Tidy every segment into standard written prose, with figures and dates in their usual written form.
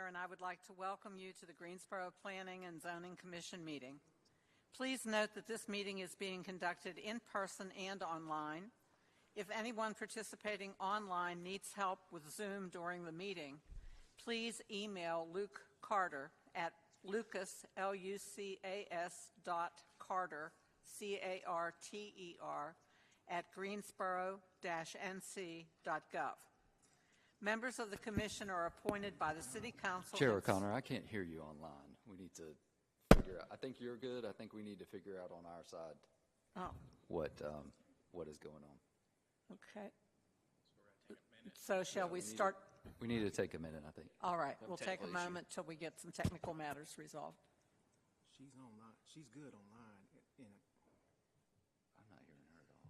Connor, and I would like to welcome you to the Greensboro Planning and Zoning Commission meeting. Please note that this meeting is being conducted in person and online. If anyone participating online needs help with Zoom during the meeting, please email Luke Carter at Lucas, L-U-C-A-S .Carter, C-A-R-T-E-R, at greensboro-nc.gov. Members of the Commission are appointed by the City Council. Chair O'Connor, I can't hear you online. We need to figure out. I think you're good. I think we need to figure out on our side what is going on. Okay. So shall we start? We need to take a minute, I think. All right. We'll take a moment till we get some technical matters resolved. She's online. She's good online. I'm not hearing her at all.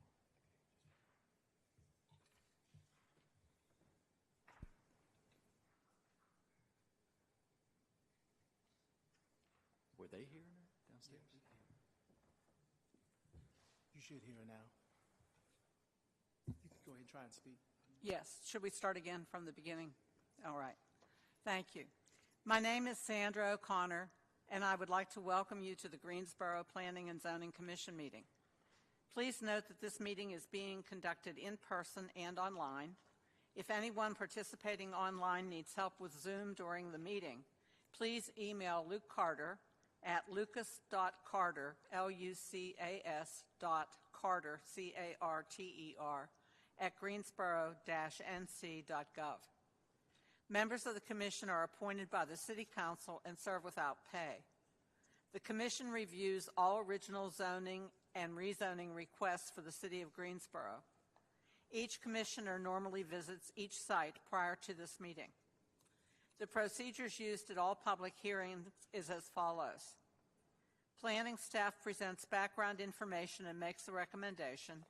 Were they hearing her downstairs? You should hear her now. You can go ahead and try and speak. Yes. Should we start again from the beginning? All right. Thank you. My name is Sandra O'Connor, and I would like to welcome you to the Greensboro Planning and Zoning Commission meeting. Please note that this meeting is being conducted in person and online. If anyone participating online needs help with Zoom during the meeting, please email Luke Carter at lucas.carter, L-U-C-A-S .Carter, C-A-R-T-E-R, at greensboro-nc.gov. Members of the Commission are appointed by the City Council and serve without pay. The Commission reviews all original zoning and rezoning requests for the City of Greensboro. Each Commissioner normally visits each site prior to this meeting. The procedures used at all public hearings is as follows. Planning staff presents background information and makes a recommendation.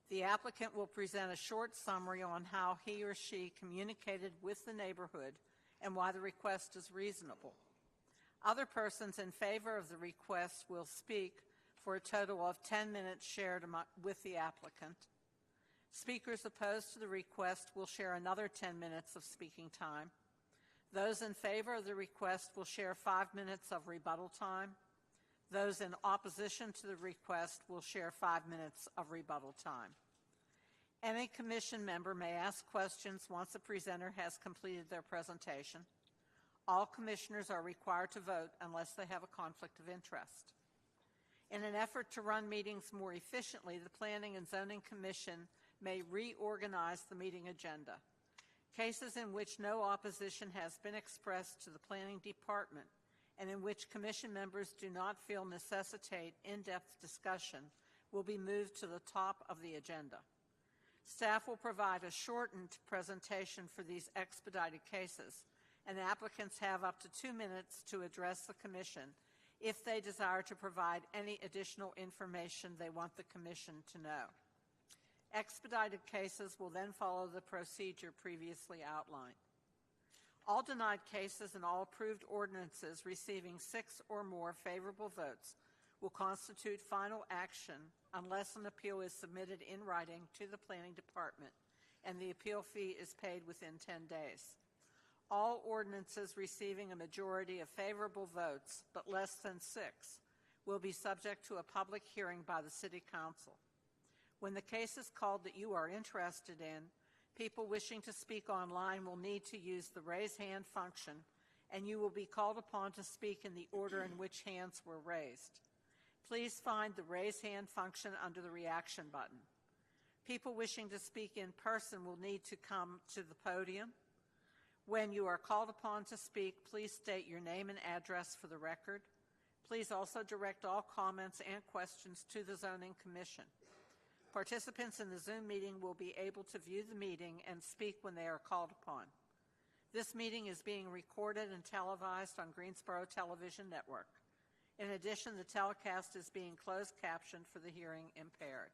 The applicant will present a short summary on how he or she communicated with the neighborhood and why the request is reasonable. Other persons in favor of the request will speak for a total of 10 minutes shared with the applicant. Speakers opposed to the request will share another 10 minutes of speaking time. Those in favor of the request will share 5 minutes of rebuttal time. Those in opposition to the request will share 5 minutes of rebuttal time. Any Commission member may ask questions once the presenter has completed their presentation. All Commissioners are required to vote unless they have a conflict of interest. In an effort to run meetings more efficiently, the Planning and Zoning Commission may reorganize the meeting agenda. Cases in which no opposition has been expressed to the Planning Department and in which Commission members do not feel necessitate in-depth discussion will be moved to the top of the agenda. Staff will provide a shortened presentation for these expedited cases, and applicants have up to 2 minutes to address the Commission if they desire to provide any additional information they want the Commission to know. Expedited cases will then follow the procedure previously outlined. All denied cases and all approved ordinances receiving 6 or more favorable votes will constitute final action unless an appeal is submitted in writing to the Planning Department and the appeal fee is paid within 10 days. All ordinances receiving a majority of favorable votes, but less than 6, will be subject to a public hearing by the City Council. When the case is called that you are interested in, people wishing to speak online will need to use the raise hand function, and you will be called upon to speak in the order in which hands were raised. Please find the raise hand function under the reaction button. People wishing to speak in person will need to come to the podium. When you are called upon to speak, please state your name and address for the record. Please also direct all comments and questions to the Zoning Commission. Participants in the Zoom meeting will be able to view the meeting and speak when they are called upon. This meeting is being recorded and televised on Greensboro Television Network. In addition, the telecast is being closed captioned for the hearing impaired.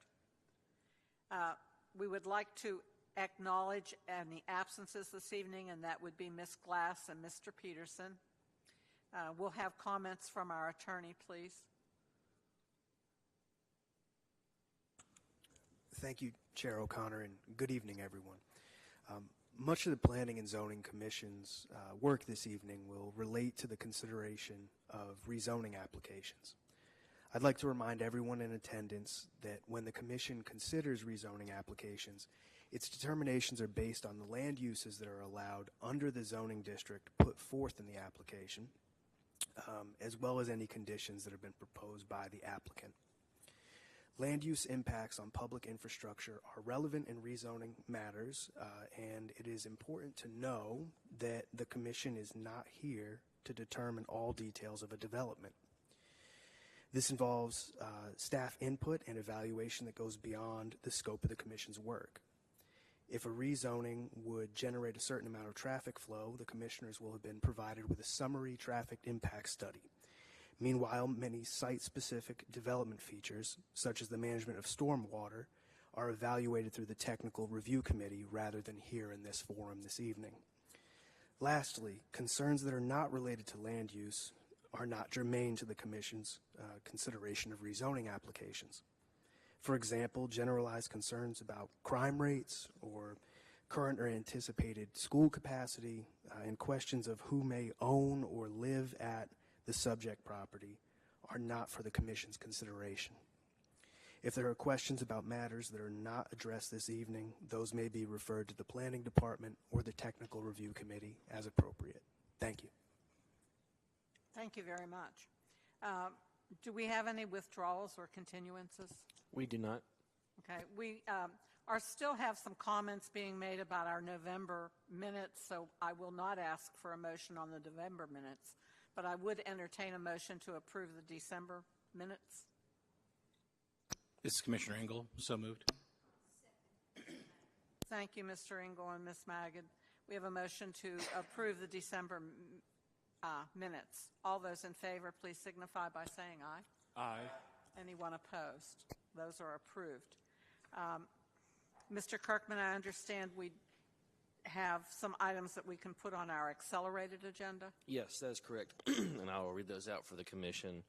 We would like to acknowledge any absences this evening, and that would be Ms. Glass and Mr. Peterson. We'll have comments from our attorney, please. Thank you, Chair O'Connor, and good evening, everyone. Much of the Planning and Zoning Commission's work this evening will relate to the consideration of rezoning applications. I'd like to remind everyone in attendance that when the Commission considers rezoning applications, its determinations are based on the land uses that are allowed under the zoning district put forth in the application, as well as any conditions that have been proposed by the applicant. Land use impacts on public infrastructure are relevant in rezoning matters, and it is important to know that the Commission is not here to determine all details of a development. This involves staff input and evaluation that goes beyond the scope of the Commission's work. If a rezoning would generate a certain amount of traffic flow, the Commissioners will have been provided with a summary traffic impact study. Meanwhile, many site-specific development features, such as the management of stormwater, are evaluated through the Technical Review Committee rather than here in this forum this evening. Lastly, concerns that are not related to land use are not germane to the Commission's consideration of rezoning applications. For example, generalized concerns about crime rates or current or anticipated school capacity and questions of who may own or live at the subject property are not for the Commission's consideration. If there are questions about matters that are not addressed this evening, those may be referred to the Planning Department or the Technical Review Committee as appropriate. Thank you. Thank you very much. Do we have any withdrawals or continuances? We do not. Okay, we still have some comments being made about our November minutes, so I will not ask for a motion on the November minutes, but I would entertain a motion to approve the December minutes. This is Commissioner Engel. So moved. Thank you, Mr. Engel and Ms. Magid. We have a motion to approve the December minutes. All those in favor, please signify by saying aye. Aye. Anyone opposed? Those are approved. Mr. Kirkman, I understand we have some items that we can put on our accelerated agenda. Yes, that is correct. And I will read those out for the Commission.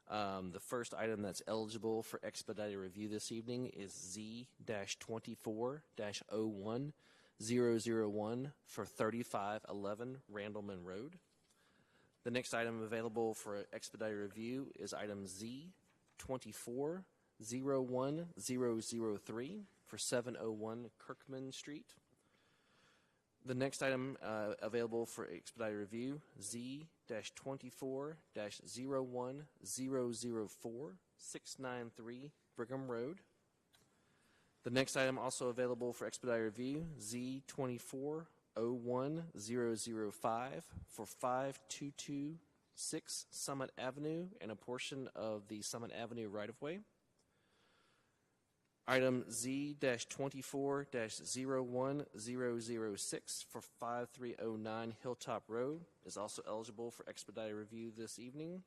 The first item that's eligible for expedited review this evening is Z-24-01001 for 3511 Randleman Road. The next item available for expedited review is item Z-24-01003 for 701 Kirkman Street. The next item available for expedited review, Z-24-01004 693 Brigham Road. The next item also available for expedited review, Z-24-01005 for 5226 Summit Avenue and a portion of the Summit Avenue right-of-way. Item Z-24-01006 for 5309 Hilltop Road is also eligible for expedited review this evening.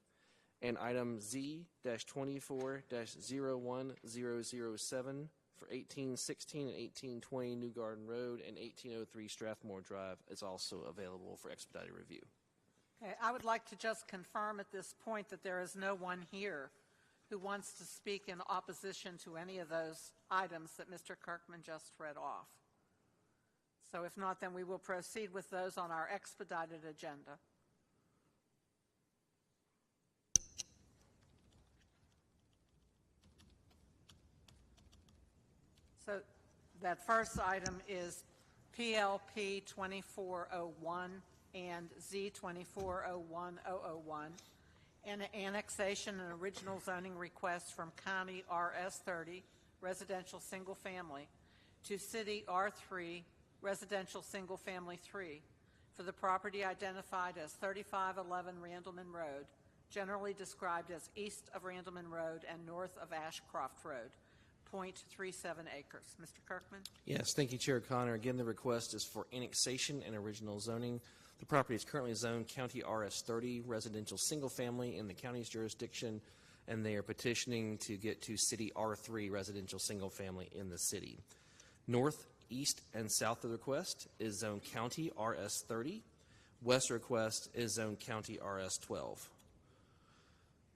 And item Z-24-01007 for 1816 and 1820 New Garden Road and 1803 Strathmore Drive is also available for expedited review. Okay, I would like to just confirm at this point that there is no one here who wants to speak in opposition to any of those items that Mr. Kirkman just read off. So if not, then we will proceed with those on our expedited agenda. So that first item is PLP 2401 and Z-2401-001. An annexation and original zoning request from County RS30, residential single family, to City R3, residential single family 3, for the property identified as 3511 Randleman Road, generally described as east of Randleman Road and north of Ashcroft Road, 0.37 acres. Mr. Kirkman? Yes, thank you, Chair Connor. Again, the request is for annexation and original zoning. The property is currently zoned County RS30, residential single family in the county's jurisdiction, and they are petitioning to get to City R3, residential single family in the city. North, east, and south of the request is zoned County RS30. West request is zoned County RS12.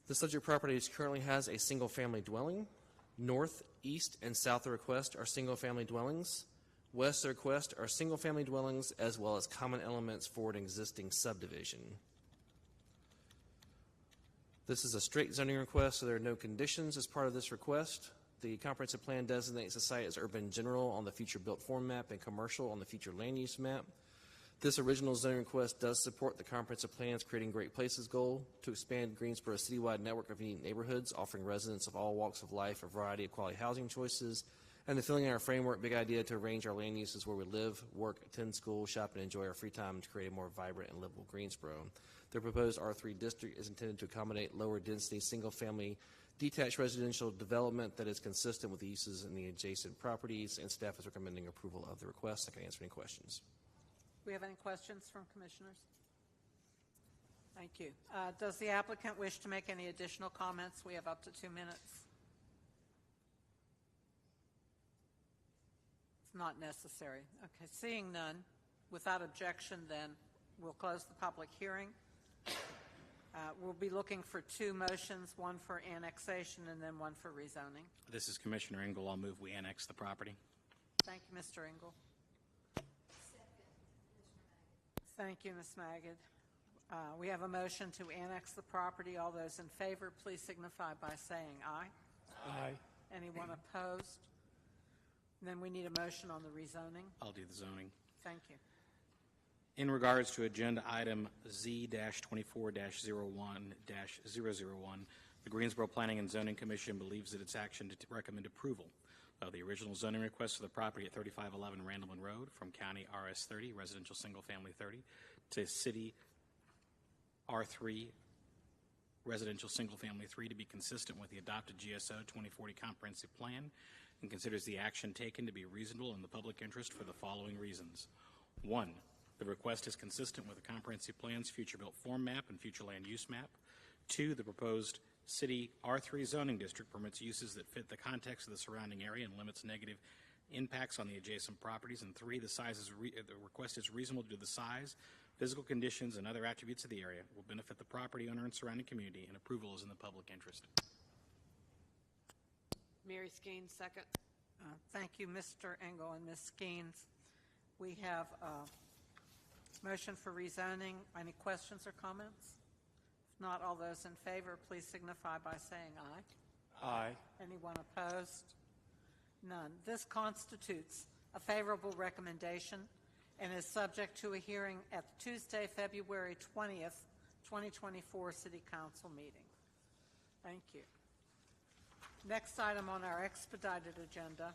The subject property currently has a single family dwelling. North, east, and south of the request are single family dwellings. West of the request are single-family dwellings as well as common elements for an existing subdivision. This is a straight zoning request, so there are no conditions as part of this request. The comprehensive plan designates the site as urban general on the future built form map and commercial on the future land use map. This original zoning request does support the comprehensive plan's Creating Great Places goal to expand Greensboro's citywide network of unique neighborhoods, offering residents of all walks of life a variety of quality housing choices, and the filling in our framework big idea to arrange our land uses where we live, work, attend school, shop, and enjoy our free time to create a more vibrant and livable Greensboro. The proposed R3 district is intended to accommodate lower density single-family detached residential development that is consistent with the uses in the adjacent properties, and staff is recommending approval of the request. I can answer any questions. Do we have any questions from commissioners? Thank you. Does the applicant wish to make any additional comments? We have up to 2 minutes. It's not necessary. Okay, seeing none, without objection, then we'll close the public hearing. We'll be looking for 2 motions, one for annexation and then one for rezoning. This is Commissioner Engel. I'll move we annex the property. Thank you, Mr. Engel. Thank you, Ms. Magid. We have a motion to annex the property. All those in favor, please signify by saying aye. Aye. Anyone opposed? And then we need a motion on the rezoning. I'll do the zoning. Thank you. In regards to agenda item Z-24-01-001, the Greensboro Planning and Zoning Commission believes that its action to recommend approval of the original zoning request for the property at 3511 Randleman Road from County RS 30, Residential Single Family 30, to City R3, Residential Single Family 3 to be consistent with the adopted GSO 2040 Comprehensive Plan, and considers the action taken to be reasonable in the public interest for the following reasons. 1, the request is consistent with the Comprehensive Plan's future built form map and future land use map. 2, the proposed City R3 zoning district permits uses that fit the context of the surrounding area and limits negative impacts on the adjacent properties. And 3, the request is reasonable due to the size, physical conditions, and other attributes of the area, will benefit the property owner and surrounding community, and approval is in the public interest. Mary Skeens, second. Thank you, Mr. Engel and Ms. Skeens. We have a motion for rezoning. Any questions or comments? If not, all those in favor, please signify by saying aye. Aye. Anyone opposed? None. This constitutes a favorable recommendation and is subject to a hearing at the Tuesday, February 20th, 2024 City Council meeting. Thank you. Next item on our expedited agenda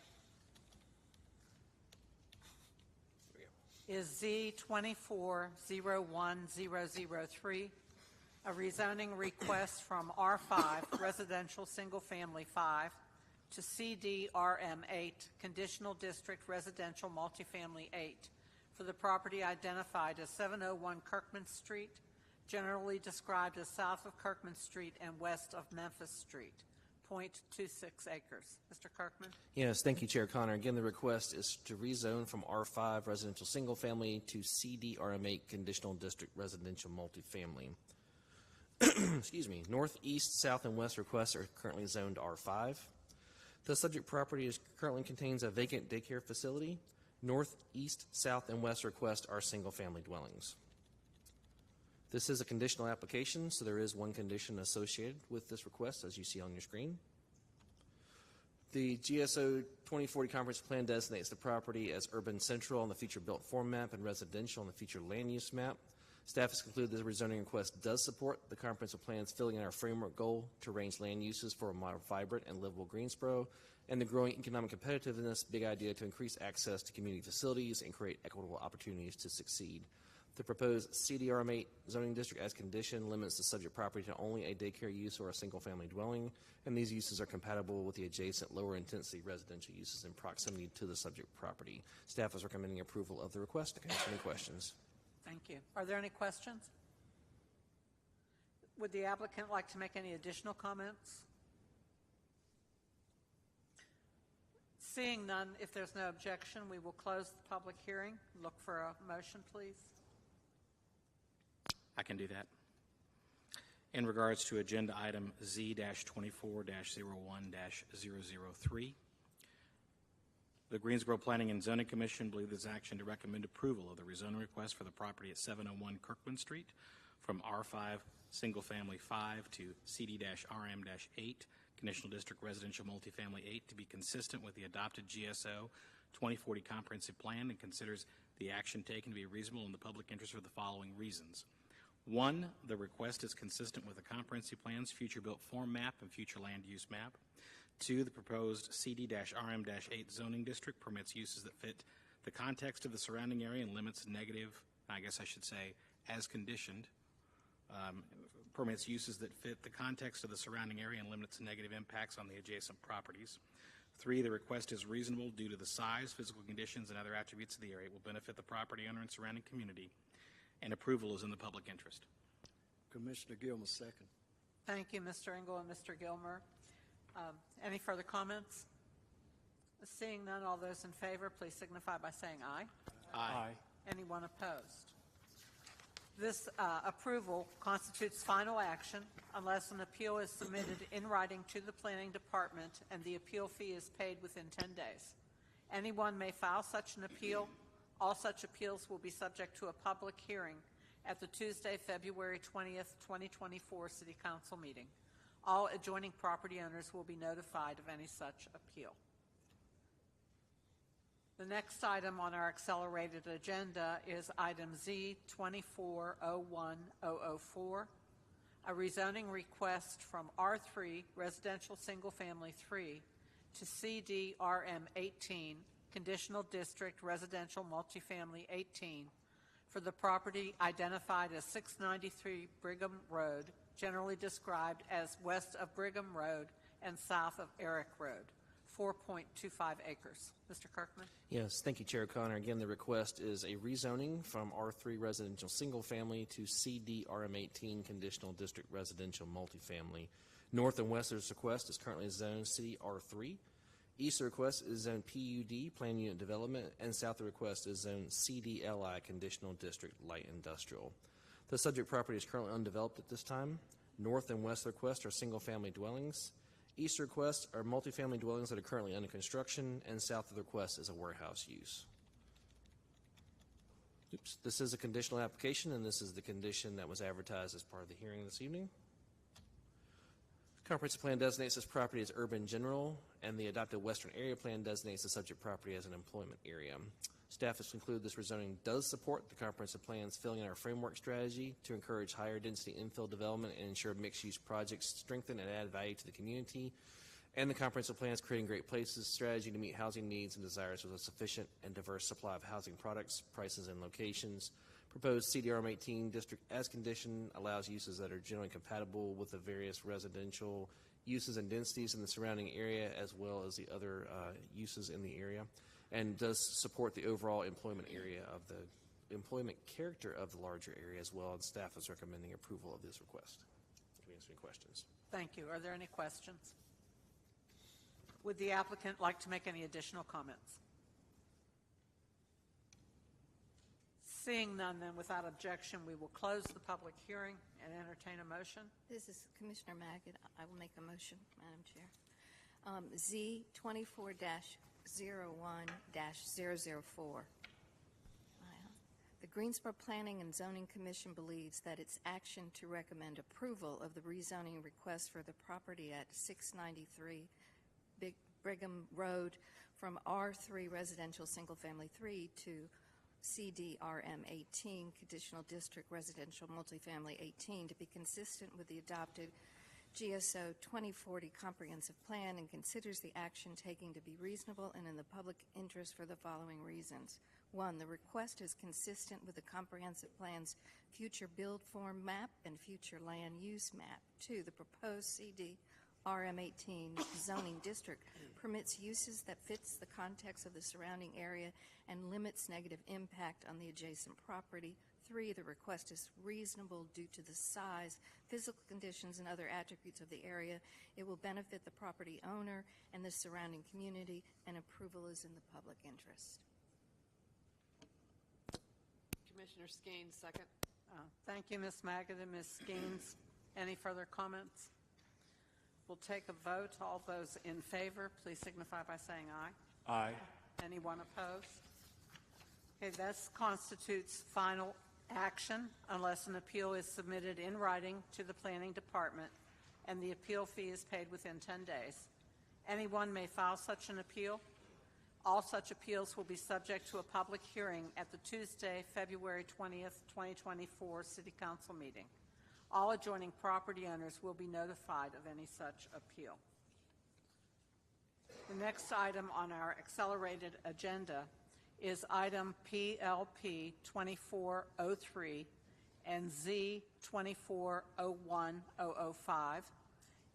is Z-24-01003, a rezoning request from R5, Residential Single Family 5, to CDRM 8, Conditional District Residential Multifamily 8, for the property identified as 701 Kirkman Street, generally described as south of Kirkman Street and west of Memphis Street. 0.26 acres. Mr. Kirkman? Yes, thank you, Chair Connor. Again, the request is to rezone from R5 residential single family to CDRM8 conditional district residential multifamily. Excuse me. North, east, south, and west requests are currently zoned R5. The subject property currently contains a vacant daycare facility. North, east, south, and west requests are single family dwellings. This is a conditional application, so there is one condition associated with this request, as you see on your screen. The GSO 2040 Comprehensive Plan designates the property as urban central on the future built form map and residential on the future land use map. Staff has concluded that the rezoning request does support the Comprehensive Plan's filling in our framework goal to arrange land uses for a more vibrant and livable Greensboro, and the growing economic competitiveness big idea to increase access to community facilities and create equitable opportunities to succeed. The proposed CDRM8 zoning district as condition limits the subject property to only a daycare use or a single-family dwelling, and these uses are compatible with the adjacent lower-intensity residential uses in proximity to the subject property. Staff is recommending approval of the request. I can answer any questions. Thank you. Are there any questions? Would the applicant like to make any additional comments? Seeing none, if there's no objection, we will close the public hearing. Look for a motion, please. I can do that. In regards to agenda item Z-24-01-003, The Greensboro Planning and Zoning Commission believes this action to recommend approval of the rezoning request for the property at 701 Kirkland Street from R5 Single Family 5 to CD-RM-8 Conditional District Residential Multifamily 8 to be consistent with the adopted GSO 2040 Comprehensive Plan, and considers the action taken to be reasonable in the public interest for the following reasons. 1, the request is consistent with the comprehensive plan's future built form map and future land use map. 2, the proposed CD-RM-8 zoning district permits uses that fit the context of the surrounding area and limits negative, I guess I should say, as conditioned, permits uses that fit the context of the surrounding area and limits negative impacts on the adjacent properties. 3, the request is reasonable due to the size, physical conditions, and other attributes of the area. It will benefit the property owner and surrounding community, and approval is in the public interest. Commissioner Gilmer, second. Thank you, Mr. Engel and Mr. Gilmer. Any further comments? Seeing none, all those in favor, please signify by saying aye. Aye. Anyone opposed? This approval constitutes final action unless an appeal is submitted in writing to the Planning Department and the appeal fee is paid within 10 days. Anyone may file such an appeal. All such appeals will be subject to a public hearing at the Tuesday, February 20th, 2024 City Council meeting. All adjoining property owners will be notified of any such appeal. The next item on our accelerated agenda is item Z 2401004, a rezoning request from R3 Residential Single Family 3 to CD-RM-18 Conditional District Residential Multifamily 18 for the property identified as 693 Brigham Road, generally described as west of Brigham Road and south of Eric Road, 4.25 acres. Mr. Kirkman? Yes, thank you, Chair O'Connor. Again, the request is a rezoning from R3 Residential Single Family to CD-RM-18 Conditional District Residential Multifamily. North and west of this request is currently zoned City R3. East of the request is zoned PUD, Plan Unit Development, and south of the request is zoned CDLI, Conditional District Light Industrial. The subject property is currently undeveloped at this time. North and west of the request are single-family dwellings. East of the request are multifamily dwellings that are currently under construction, and south of the request is a warehouse use. Oops. This is a conditional application, and this is the condition that was advertised as part of the hearing this evening. Comprehensive plan designates this property as urban general, and the adopted Western Area Plan designates the subject property as an employment area. Staff has concluded this rezoning does support the comprehensive plan's filling in our framework strategy to encourage higher density infill development and ensure mixed-use projects strengthen and add value to the community. And the comprehensive plan is creating great places strategy to meet housing needs and desires with a sufficient and diverse supply of housing products, prices, and locations. Proposed CDRM-18 district as conditioned allows uses that are generally compatible with the various residential uses and densities in the surrounding area, as well as the other uses in the area, and does support the overall employment area of the employment character of the larger area as well. And staff is recommending approval of this request. Can we answer any questions? Thank you. Are there any questions? Would the applicant like to make any additional comments? Seeing none, then, without objection, we will close the public hearing and entertain a motion. This is Commissioner Maggot. I will make a motion, Madam Chair. Z 24-01-004. The Greensboro Planning and Zoning Commission believes that its action to recommend approval of the rezoning request for the property at 693 Brigham Road from R3 Residential Single Family 3 to CDRM-18 Conditional District Residential Multifamily 18 to be consistent with the adopted GSO 2040 Comprehensive Plan, and considers the action taken to be reasonable and in the public interest for the following reasons. 1, the request is consistent with the Comprehensive Plan's future build form map and future land use map. 2, the proposed CDRM-18 zoning district permits uses that fits the context of the surrounding area and limits negative impact on the adjacent property. 3, the request is reasonable due to the size, physical conditions, and other attributes of the area. It will benefit the property owner and the surrounding community, and approval is in the public interest. Commissioner Skeens, second. Thank you, Ms. Maggot and Ms. Skeens. Any further comments? We'll take a vote. All those in favor, please signify by saying aye. Aye. Anyone opposed? Okay, this constitutes final action unless an appeal is submitted in writing to the Planning Department and the appeal fee is paid within 10 days. Anyone may file such an appeal. All such appeals will be subject to a public hearing at the Tuesday, February 20th, 2024 City Council meeting. All adjoining property owners will be notified of any such appeal. The next item on our accelerated agenda is item PLP 2403 and Z 2401005,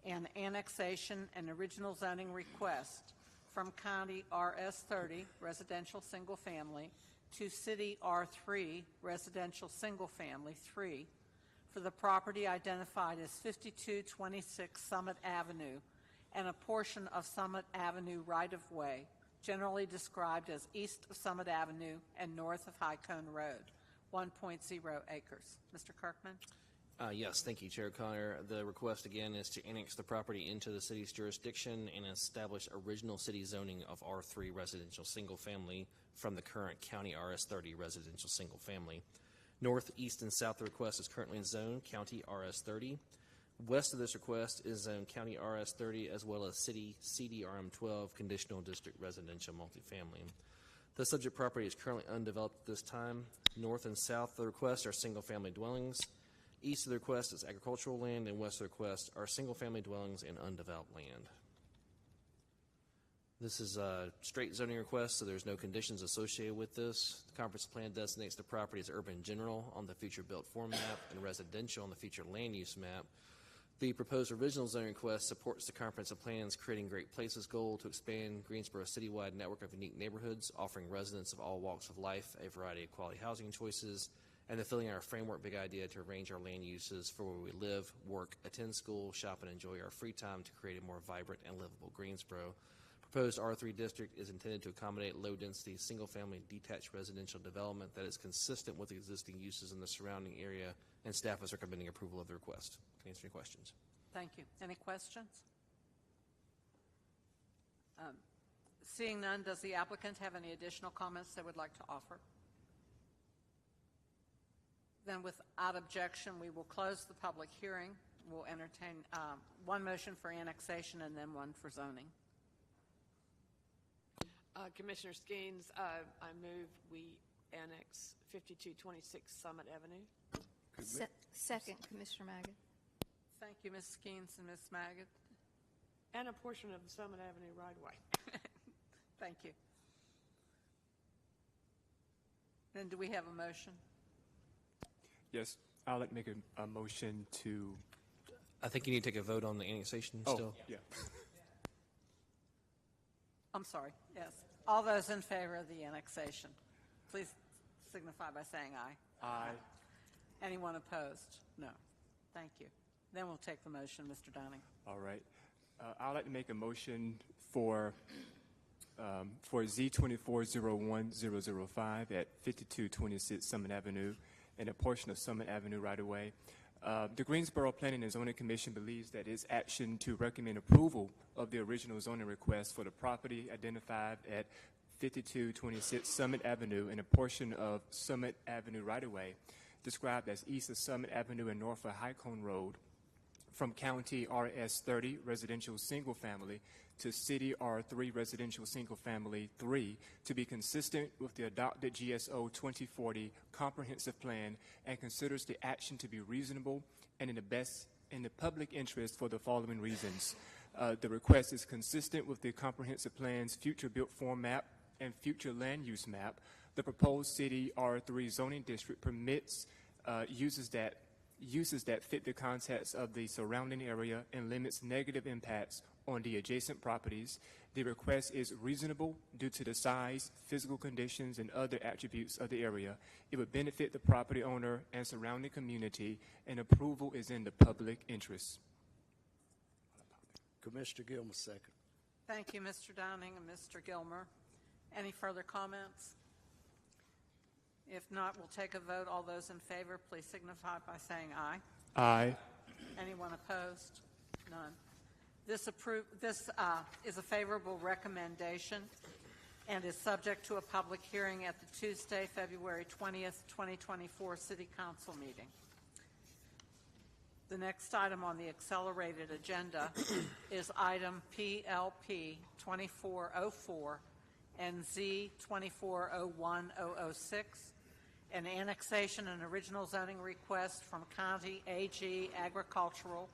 an annexation and original zoning request from County RS30 Residential Single Family to City R3 Residential Single Family 3 for the property identified as 5226 Summit Avenue and a portion of Summit Avenue right-of-way, generally described as east of Summit Avenue and north of High Cone Road, 1.0 acres. Mr. Kirkman? Yes, thank you, Chair Connor. The request again is to annex the property into the city's jurisdiction and establish original city zoning of R3 residential single family from the current County RS30 residential single family. North, east, and south of the request is currently in zone County RS30. West of this request is zone County RS30 as well as City CDRM12 conditional district residential multifamily. The subject property is currently undeveloped at this time. North and south of the request are single family dwellings. East of the request is agricultural land, and west of the request are single-family dwellings and undeveloped land. This is a straight zoning request, so there's no conditions associated with this. The conference plan designates the property as urban general on the future built form map and residential on the future land use map. The proposed original zoning request supports the comprehensive plan's Creating Great Places goal to expand Greensboro's citywide network of unique neighborhoods, offering residents of all walks of life a variety of quality housing choices, and fulfilling our framework big idea to arrange our land uses for where we live, work, attend school, shop, and enjoy our free time to create a more vibrant and livable Greensboro. Proposed R3 district is intended to accommodate low-density, single-family, detached residential development that is consistent with existing uses in the surrounding area, and staff is recommending approval of the request. Can I answer any questions? Thank you. Any questions? Seeing none, does the applicant have any additional comments they would like to offer? Then without objection, we will close the public hearing. We'll entertain one motion for annexation and then one for zoning. Commissioner Skeens, I move we annex 5226 Summit Avenue. Second, Commissioner Maggot. Thank you, Ms. Skeens and Ms. Maggot. And a portion of the Summit Avenue right-of-way. Thank you. Then do we have a motion? Yes, I'd like to make a motion to... I think you need to take a vote on the annexation still. Yeah. I'm sorry, yes. All those in favor of the annexation, please signify by saying aye. Aye. Anyone opposed? No. Thank you. Then we'll take the motion, Mr. Downing. All right. I'd like to make a motion for Z2401005 at 5226 Summit Avenue and a portion of Summit Avenue right-of-way. The Greensboro Planning and Zoning Commission believes that its action to recommend approval of the original zoning request for the property identified at 5226 Summit Avenue and a portion of Summit Avenue right-of-way, described as east of Summit Avenue and north of High Cone Road, from County RS30 Residential Single Family to City R3 Residential Single Family 3 to be consistent with the adopted GSO 2040 comprehensive plan and considers the action to be reasonable and in the public interest for the following reasons. The request is consistent with the comprehensive plan's future built form map and future land use map. The proposed City R3 zoning district permits uses that fit the context of the surrounding area and limits negative impacts on the adjacent properties. The request is reasonable due to the size, physical conditions, and other attributes of the area. It would benefit the property owner and surrounding community, and approval is in the public interest. Commissioner Gilmer, second. Thank you, Mr. Downing and Mr. Gilmer. Any further comments? If not, we'll take a vote. All those in favor, please signify by saying aye. Aye. Anyone opposed? None. This is a favorable recommendation and is subject to a public hearing at the Tuesday, February 20th, 2024 City Council meeting. The next item on the accelerated agenda is item PLP 2404 and Z 2401-006, an annexation and original zoning request from County AG Agricultural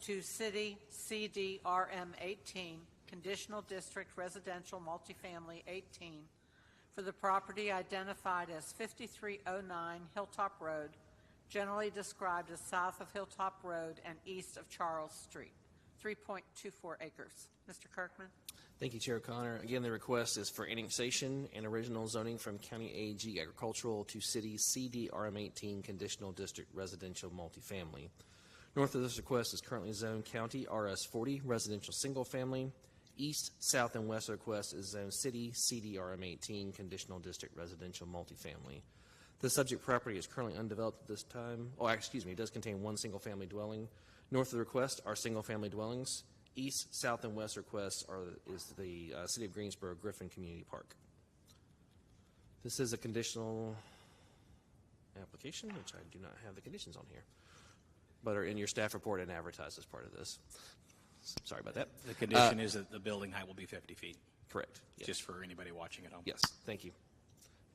to City CDRM 18, Conditional District Residential Multifamily 18, for the property identified as 5309 Hilltop Road, generally described as south of Hilltop Road and east of Charles Street, 3.24 acres. Mr. Kirkman. Thank you, Chair O'Connor. Again, the request is for annexation and original zoning from County AG Agricultural to City CDRM 18 Conditional District Residential Multifamily. North of this request is currently zoned County RS 40 Residential Single Family. East, south, and west of the request is zoned City CDRM 18 Conditional District Residential Multifamily. The subject property is currently undeveloped at this time. Oh, excuse me, it does contain one single-family dwelling. North of the request are single-family dwellings. East, south, and west requests is the City of Greensboro Griffin Community Park. This is a conditional application, which I do not have the conditions on here, but are in your staff report and advertised as part of this. Sorry about that. The condition is that the building height will be 50 feet. Correct. Yes. Just for anybody watching at home. Yes, thank you.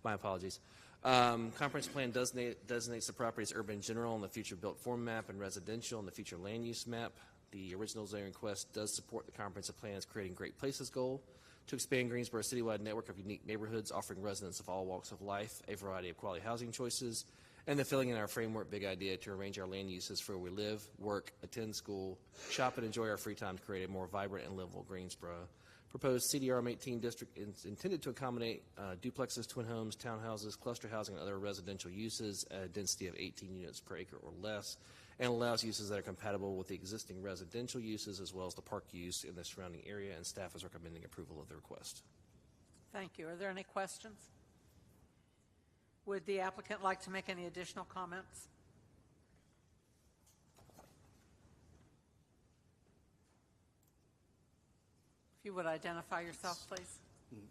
My apologies. Comprehensive plan designates the property as urban general in the future built form map and residential in the future land use map. The original zoning request does support the comprehensive plan as creating great places goal to expand Greensboro's citywide network of unique neighborhoods, offering residents of all walks of life a variety of quality housing choices, and the filling in our framework big idea to arrange our land uses for where we live, work, attend school, shop, and enjoy our free time to create a more vibrant and livable Greensboro. Proposed CDRM 18 district is intended to accommodate duplexes, twin homes, townhouses, cluster housing, and other residential uses at a density of 18 units per acre or less, and allows uses that are compatible with the existing residential uses as well as the park use in the surrounding area, and staff is recommending approval of the request. Thank you. Are there any questions? Would the applicant like to make any additional comments? If you would identify yourself, please.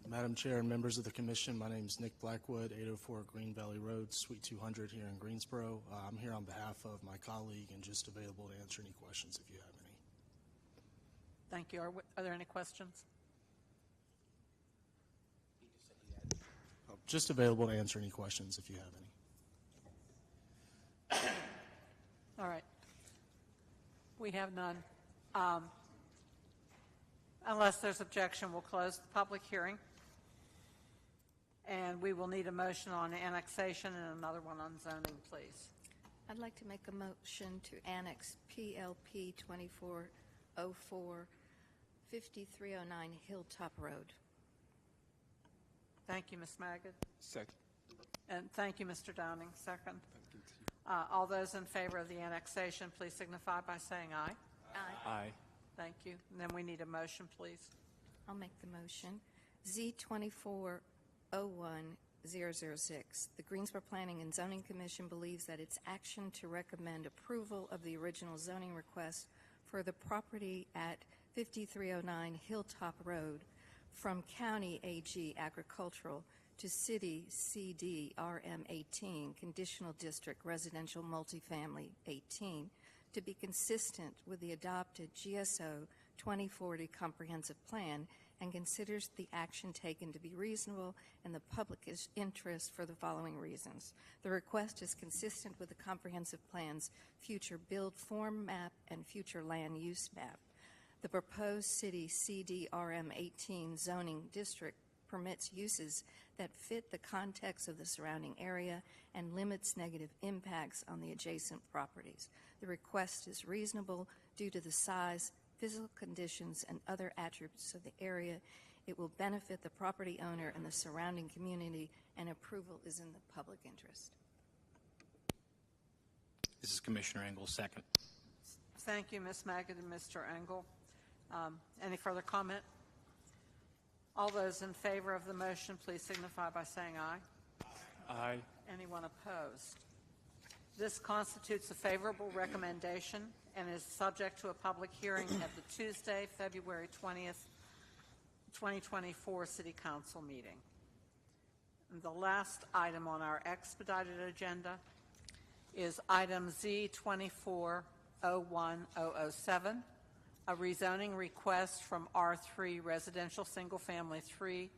Madam Chair and members of the commission, my name is Nick Blackwood, 804 Green Valley Road, Suite 200 here in Greensboro. I'm here on behalf of my colleague and just available to answer any questions if you have any. Thank you. Are there any questions? Just available to answer any questions if you have any. All right. We have none. Unless there's objection, we'll close the public hearing. And we will need a motion on annexation and another one on zoning, please. I'd like to make a motion to annex PLP 2404 5309 Hilltop Road. Thank you, Ms. Magid. Second. And thank you, Mr. Downing. Second. All those in favor of the annexation, please signify by saying aye. Aye. Aye. Thank you. And then we need a motion, please. I'll make the motion. Z 2401-006. The Greensboro Planning and Zoning Commission believes that its action to recommend approval of the original zoning request for the property at 5309 Hilltop Road from County AG Agricultural to City CDRM 18 Conditional District Residential Multifamily 18 to be consistent with the adopted GSO 2040 Comprehensive Plan and considers the action taken to be reasonable in the public interest for the following reasons. The request is consistent with the Comprehensive Plan's future build form map and future land use map. The proposed City CDRM 18 zoning district permits uses that fit the context of the surrounding area and limits negative impacts on the adjacent properties. The request is reasonable due to the size, physical conditions, and other attributes of the area. It will benefit the property owner and the surrounding community, and approval is in the public interest. This is Commissioner Engel, second. Thank you, Ms. Magid and Mr. Engel. Any further comment? All those in favor of the motion, please signify by saying aye. Aye. Anyone opposed? This constitutes a favorable recommendation and is subject to a public hearing at the Tuesday, February 20th, 2024 City Council meeting. And the last item on our expedited agenda is item Z24-01007, a rezoning request from R3 Residential Single Family 3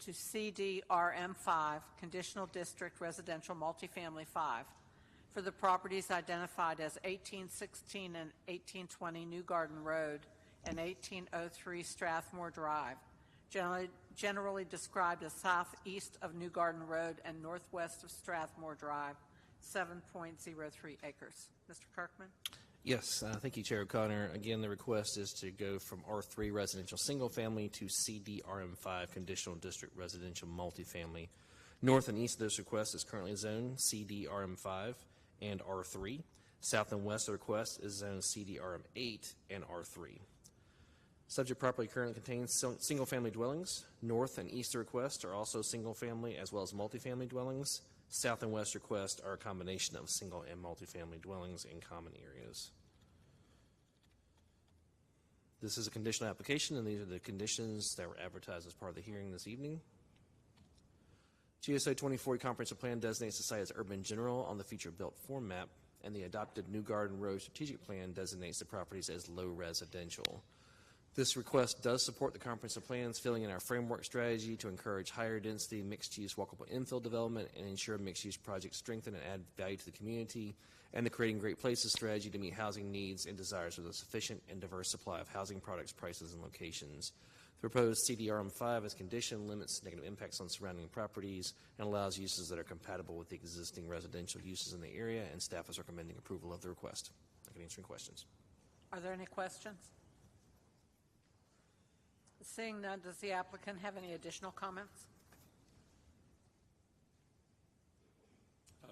to CDRM5, Conditional District Residential Multifamily 5, for the properties identified as 1816 and 1820 New Garden Road and 1803 Strathmore Drive, generally described as southeast of New Garden Road and northwest of Strathmore Drive, 7.03 acres. Mr. Kirkman? Yes, thank you, Chair O'Connor. Again, the request is to go from R3 residential single family to CDRM5 conditional district residential multifamily. North and east of this request is currently zoned CDRM5 and R3. South and west of the request is zoned CDRM8 and R3. Subject property currently contains single family dwellings. North and east of the request are also single family as well as multifamily dwellings. South and west request are a combination of single and multifamily dwellings in common areas. This is a conditional application, and these are the conditions that were advertised as part of the hearing this evening. GSO 2040 Comprehensive Plan designates the site as urban general on the future built form map, and the adopted New Garden Road Strategic Plan designates the properties as low residential. This request does support the comprehensive plans, filling in our framework strategy to encourage higher density mixed-use walkable infill development and ensure mixed-use projects strengthen and add value to the community, and the Creating Great Places strategy to meet housing needs and desires with a sufficient and diverse supply of housing products, prices, and locations. The proposed CDRM5 as condition limits negative impacts on surrounding properties and allows uses that are compatible with the existing residential uses in the area, and staff is recommending approval of the request. I can answer any questions. Are there any questions? Seeing none, does the applicant have any additional comments?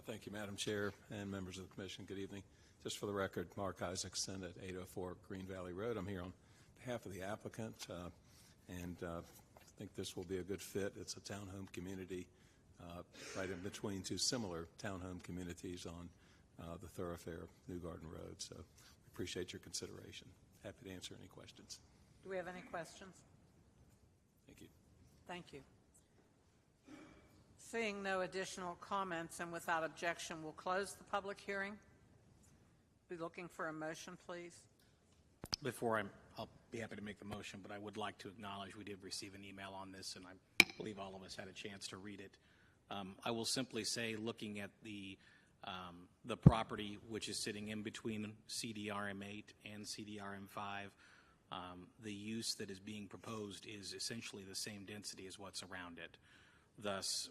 Thank you, Madam Chair and members of the Commission. Good evening. Just for the record, Mark Isaacson at 804 Green Valley Road. I'm here on behalf of the applicant, and I think this will be a good fit. It's a townhome community right in between two similar townhome communities on the thoroughfare New Garden Road. So we appreciate your consideration. Happy to answer any questions. Do we have any questions? Thank you. Thank you. Seeing no additional comments and without objection, we'll close the public hearing. Be looking for a motion, please. I'll be happy to make the motion, but I would like to acknowledge we did receive an email on this, and I believe all of us had a chance to read it. I will simply say, looking at the property which is sitting in between CDRM8 and CDRM5, the use that is being proposed is essentially the same density as what's around it. Thus,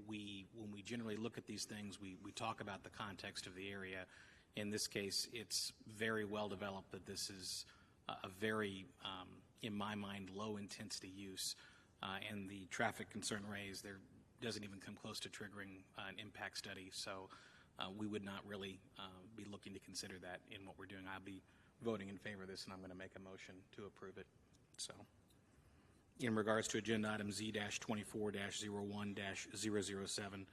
when we generally look at these things, we talk about the context of the area. In this case, it's very well developed that this is a very, in my mind, low intensity use, and the traffic concern raised there doesn't even come close to triggering an impact study. So we would not really be looking to consider that in what we're doing. I'll be voting in favor of this, and I'm going to make a motion to approve it. So, in regards to agenda item Z-24-01-007,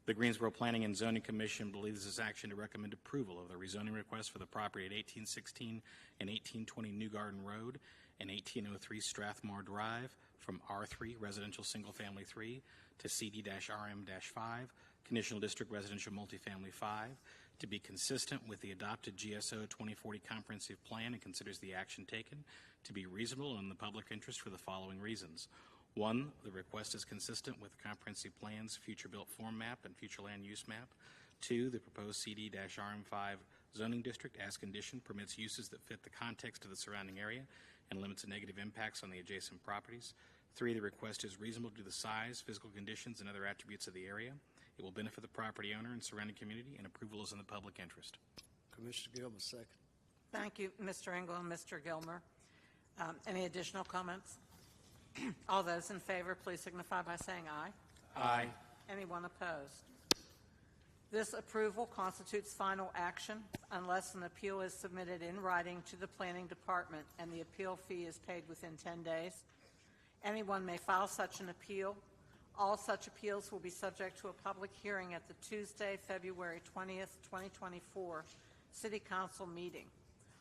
the Greensboro Planning and Zoning Commission believes this action to recommend approval of the rezoning request for the property at 1816 and 1820 New Garden Road and 1803 Strathmore Drive from R3 Residential Single Family 3 to CD-RM-5 Conditional District Residential Multifamily 5 to be consistent with the adopted GSO 2040 Comprehensive Plan, and considers the action taken to be reasonable and in the public interest for the following reasons. 1, the request is consistent with the Comprehensive Plan's future built form map and future land use map. 2, the proposed CD-RM5 zoning district as condition permits uses that fit the context of the surrounding area and limits the negative impacts on the adjacent properties. 3, the request is reasonable due to the size, physical conditions, and other attributes of the area. It will benefit the property owner and surrounding community, and approval is in the public interest. Commissioner Gilmer, second. Thank you, Mr. Engel and Mr. Gilmer. Any additional comments? All those in favor, please signify by saying aye. Aye. Anyone opposed? This approval constitutes final action unless an appeal is submitted in writing to the Planning Department and the appeal fee is paid within 10 days. Anyone may file such an appeal. All such appeals will be subject to a public hearing at the Tuesday, February 20th, 2024 City Council meeting.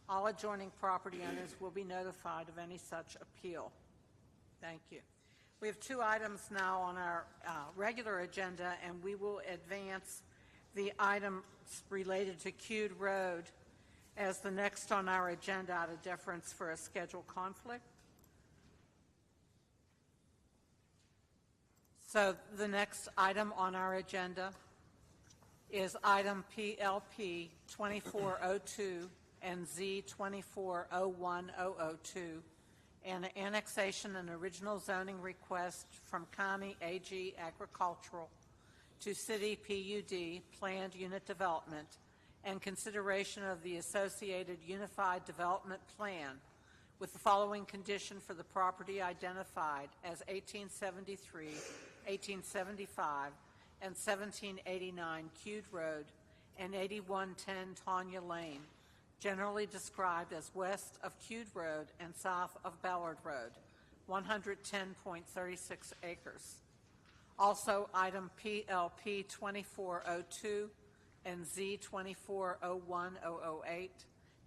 All adjoining property owners will be notified of any such appeal. Thank you. We have two items now on our regular agenda, and we will advance the items related to Cude Road as the next on our agenda out of deference for a schedule conflict. So the next item on our agenda is item PLP 2402 and Z 2401002, an annexation and original zoning request from County AG Agricultural to City PUD Planned Unit Development and consideration of the associated Unified Development Plan with the following condition for the property identified as 1873, 1875, and 1789 Cude Road and 8110 Tanya Lane, generally described as west of Cude Road and south of Ballard Road, 110.36 acres. Also, item PLP 2402 and Z 2401008,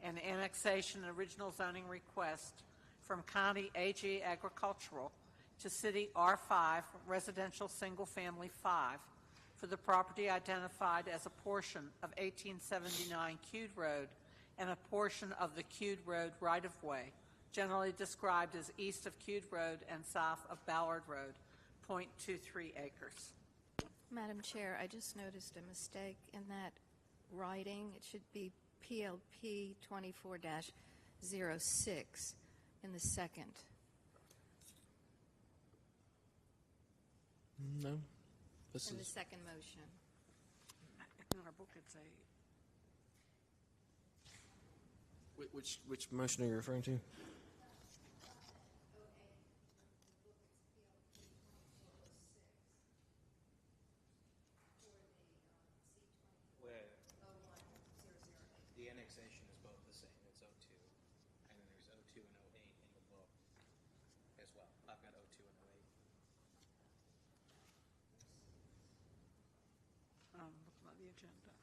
an annexation and original zoning request from County AG Agricultural to City R5 Residential Single Family 5 for the property identified as a portion of 1879 Cude Road and a portion of the Cude Road right-of-way, generally described as east of Cude Road and south of Ballard Road, 0.23 acres. Madam Chair, I just noticed a mistake in that writing. It should be PLP 24-06 in the second. No. This In the is second motion. In our book, it's a which motion are you referring to? The annexation is both the same. It's 02, and then there's 02 and 08 in the book as well. I've got 02 and 08. looking at the agenda.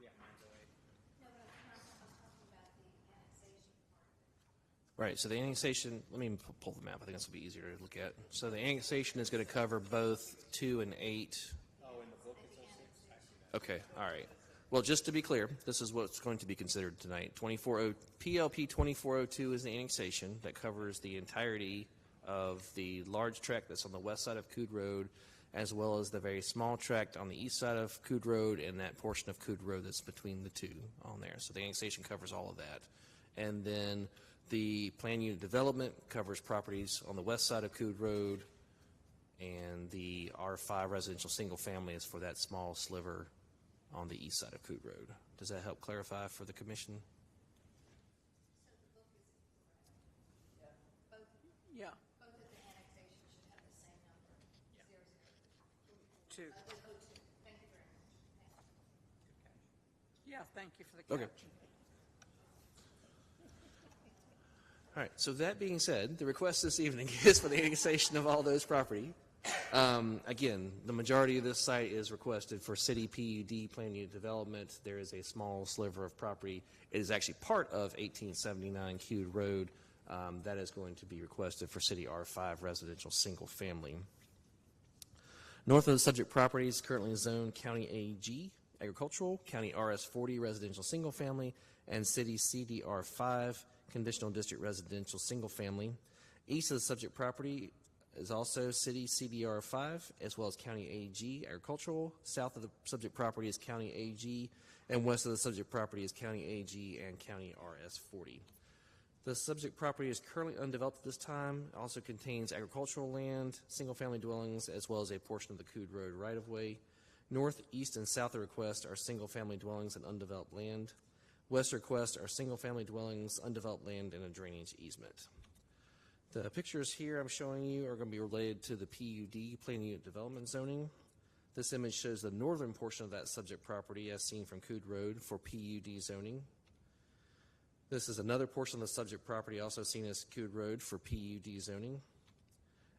Yeah, mine's 08. Right, so the annexation, let me pull the map. I think this will be easier to look at. So the annexation is going to cover both 2 and 8. Oh, in the book it's 06? I see that. Okay, all right. Well, just to be clear, this is what's going to be considered tonight. PLP 2402 is the annexation that covers the entirety of the large tract that's on the west side of Coode Road, as well as the very small tract on the east side of Coode Road and that portion of Coode Road that's between the two on there. So the annexation covers all of that. And then the plan unit development covers properties on the west side of Coode Road, and the R5 residential single family is for that small sliver on the east side of Coode Road. Does that help clarify for the commission? Yeah. Both of the annexations should have the same number. Yeah. 2. Thank you very much. Yeah, thank you for the Okay. catch. All right, so that being said, the request this evening is for the annexation of all those property. Again, the majority of this site is requested for city PUD plan unit development. There is a small sliver of property. It is actually part of 1879 Cude Road. That is going to be requested for city R5 residential single family. North of the subject property is currently zoned County AG agricultural, County RS40 residential single family, and city CDR5 conditional district residential single family. East of the subject property is also city CDR5 as well as County AG agricultural. South of the subject property is County AG, and west of the subject property is County AG and County RS40. The subject property is currently undeveloped at this time. It also contains agricultural land, single-family dwellings, as well as a portion of the Coode Road right-of-way. North, east, and south of the request are single-family dwellings and undeveloped land. West of request are single-family dwellings, undeveloped land, and a drainage easement. The pictures here I'm showing you are going to be related to the PUD, Plan Unit Development Zoning. This image shows the northern portion of that subject property as seen from Coode Road for PUD zoning. This is another portion of the subject property also seen as Coode Road for PUD zoning.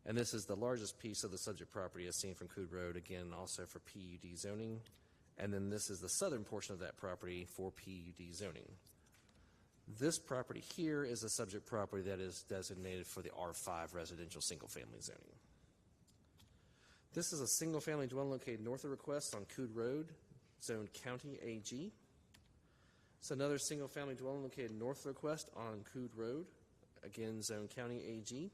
And this is the largest piece of the subject property as seen from Coode Road, again, also for PUD zoning. And then this is the southern portion of that property for PUD zoning. This property here is a subject property that is designated for the R5 residential single-family zoning. This is a single-family dwelling located north of request on Coode Road, zoned County AG. It's another single-family dwelling located north of request on Coode Road, again, zoned County AG.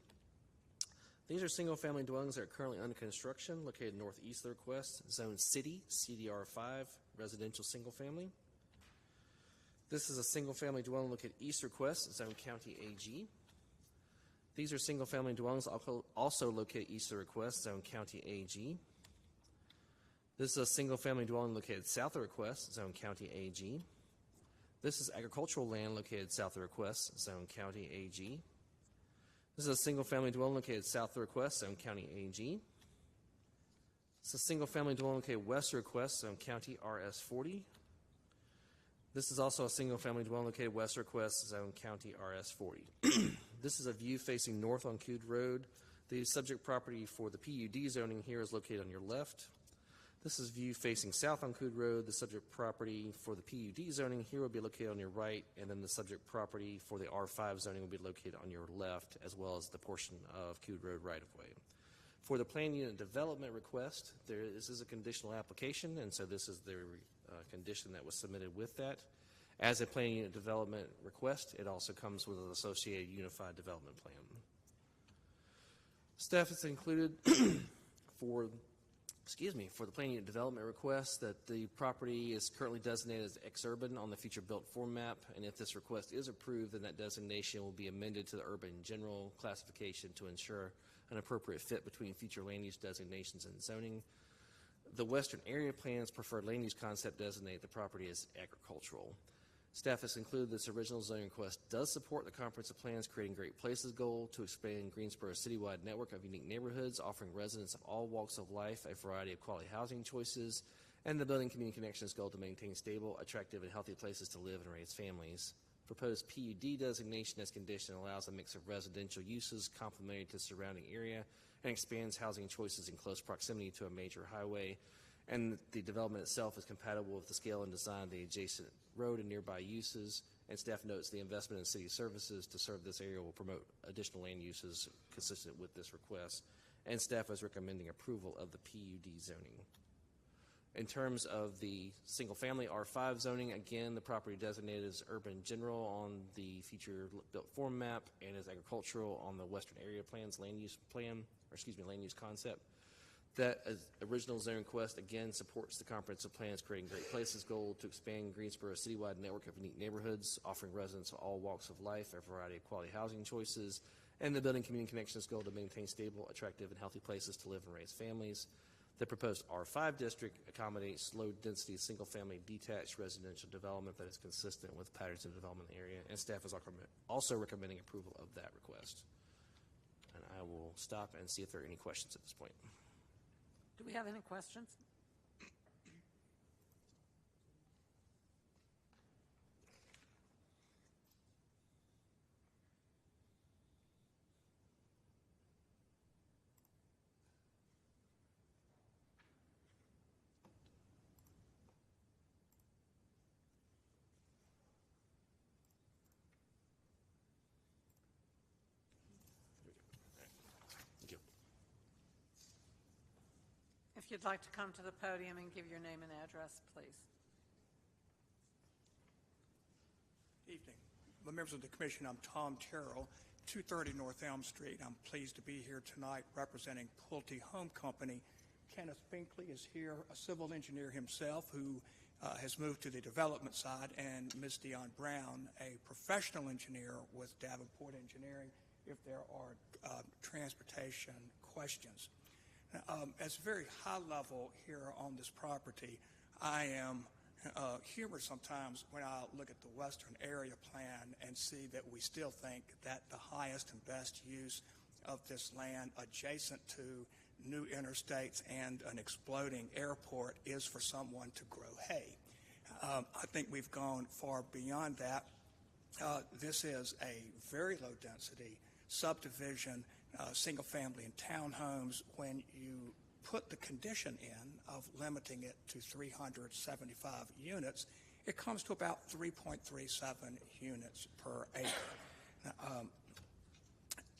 These are single-family dwellings that are currently under construction, located northeast of the request, zone City, CDR5, residential single-family. This is a single-family dwelling located east of request, zone County AG. These are single-family dwellings also located east of request, zone County AG. This is a single-family dwelling located south of request, zone County AG. This is agricultural land located south of request, zone County AG. This is a single-family dwelling located south of request, zone County AG. This is a single-family dwelling located west of request, zone County RS40. This is also a single-family dwelling located west of request, zone County RS40. This is a view facing north on Coode Road. The subject property for the PUD zoning here is located on your left. This is view facing south on Coode Road. The subject property for the PUD zoning here will be located on your right, and then the subject property for the R5 zoning will be located on your left, as well as the portion of Coode Road right-of-way. For the plan unit development request, this is a conditional application, and so this is the condition that was submitted with that. As a plan unit development request, it also comes with an associated unified development plan. Staff has included for the plan unit development request that the property is currently designated as ex-urban on the future built form map, and if this request is approved, then that designation will be amended to the urban general classification to ensure an appropriate fit between future land use designations and zoning. The Western Area Plan's preferred land use concept designate the property as agricultural. Staff has concluded this original zoning request does support the comprehensive plan's Creating Great Places goal to expand Greensboro's citywide network of unique neighborhoods, offering residents of all walks of life a variety of quality housing choices, and the Building Community Connections goal to maintain stable, attractive, and healthy places to live and raise families. Proposed PUD designation as condition allows a mix of residential uses complementary to the surrounding area and expands housing choices in close proximity to a major highway. And the development itself is compatible with the scale and design of the adjacent road and nearby uses. And staff notes the investment in city services to serve this area will promote additional land uses consistent with this request. And staff is recommending approval of the PUD zoning. In terms of the single-family R5 zoning, again, the property designated as urban general on the future built form map and as agricultural on the Western Area Plan's land use concept. That original zoning request, again, supports the comprehensive plan's Creating Great Places goal to expand Greensboro's citywide network of unique neighborhoods, offering residents of all walks of life a variety of quality housing choices, and the Building Community Connections goal to maintain stable, attractive, and healthy places to live and raise families. The proposed R5 district accommodates low-density, single-family, detached residential development that is consistent with patterns of development in the area, and staff is also recommending approval of that request. And I will stop and see if there are any questions at this point. Do we have any questions? If you'd like to come to the podium and give your name and address, please. Evening. Members of the Commission, I'm Tom Terrell, 230 North Elm Street. I'm pleased to be here tonight representing Pulte Home Company. Kenneth Binkley is here, a civil engineer himself who has moved to the development side, and Ms. Dion Brown, a professional engineer with Davenport Engineering, if there are transportation questions. As a very high level here on this property, I am humorous sometimes when I look at the Western Area Plan and see that we still think that the highest and best use of this land adjacent to new interstates and an exploding airport is for someone to grow hay. I think we've gone far beyond that. This is a very low density subdivision single-family and townhomes, when you put the condition in of limiting it to 375 units, it comes to about 3.37 units per acre.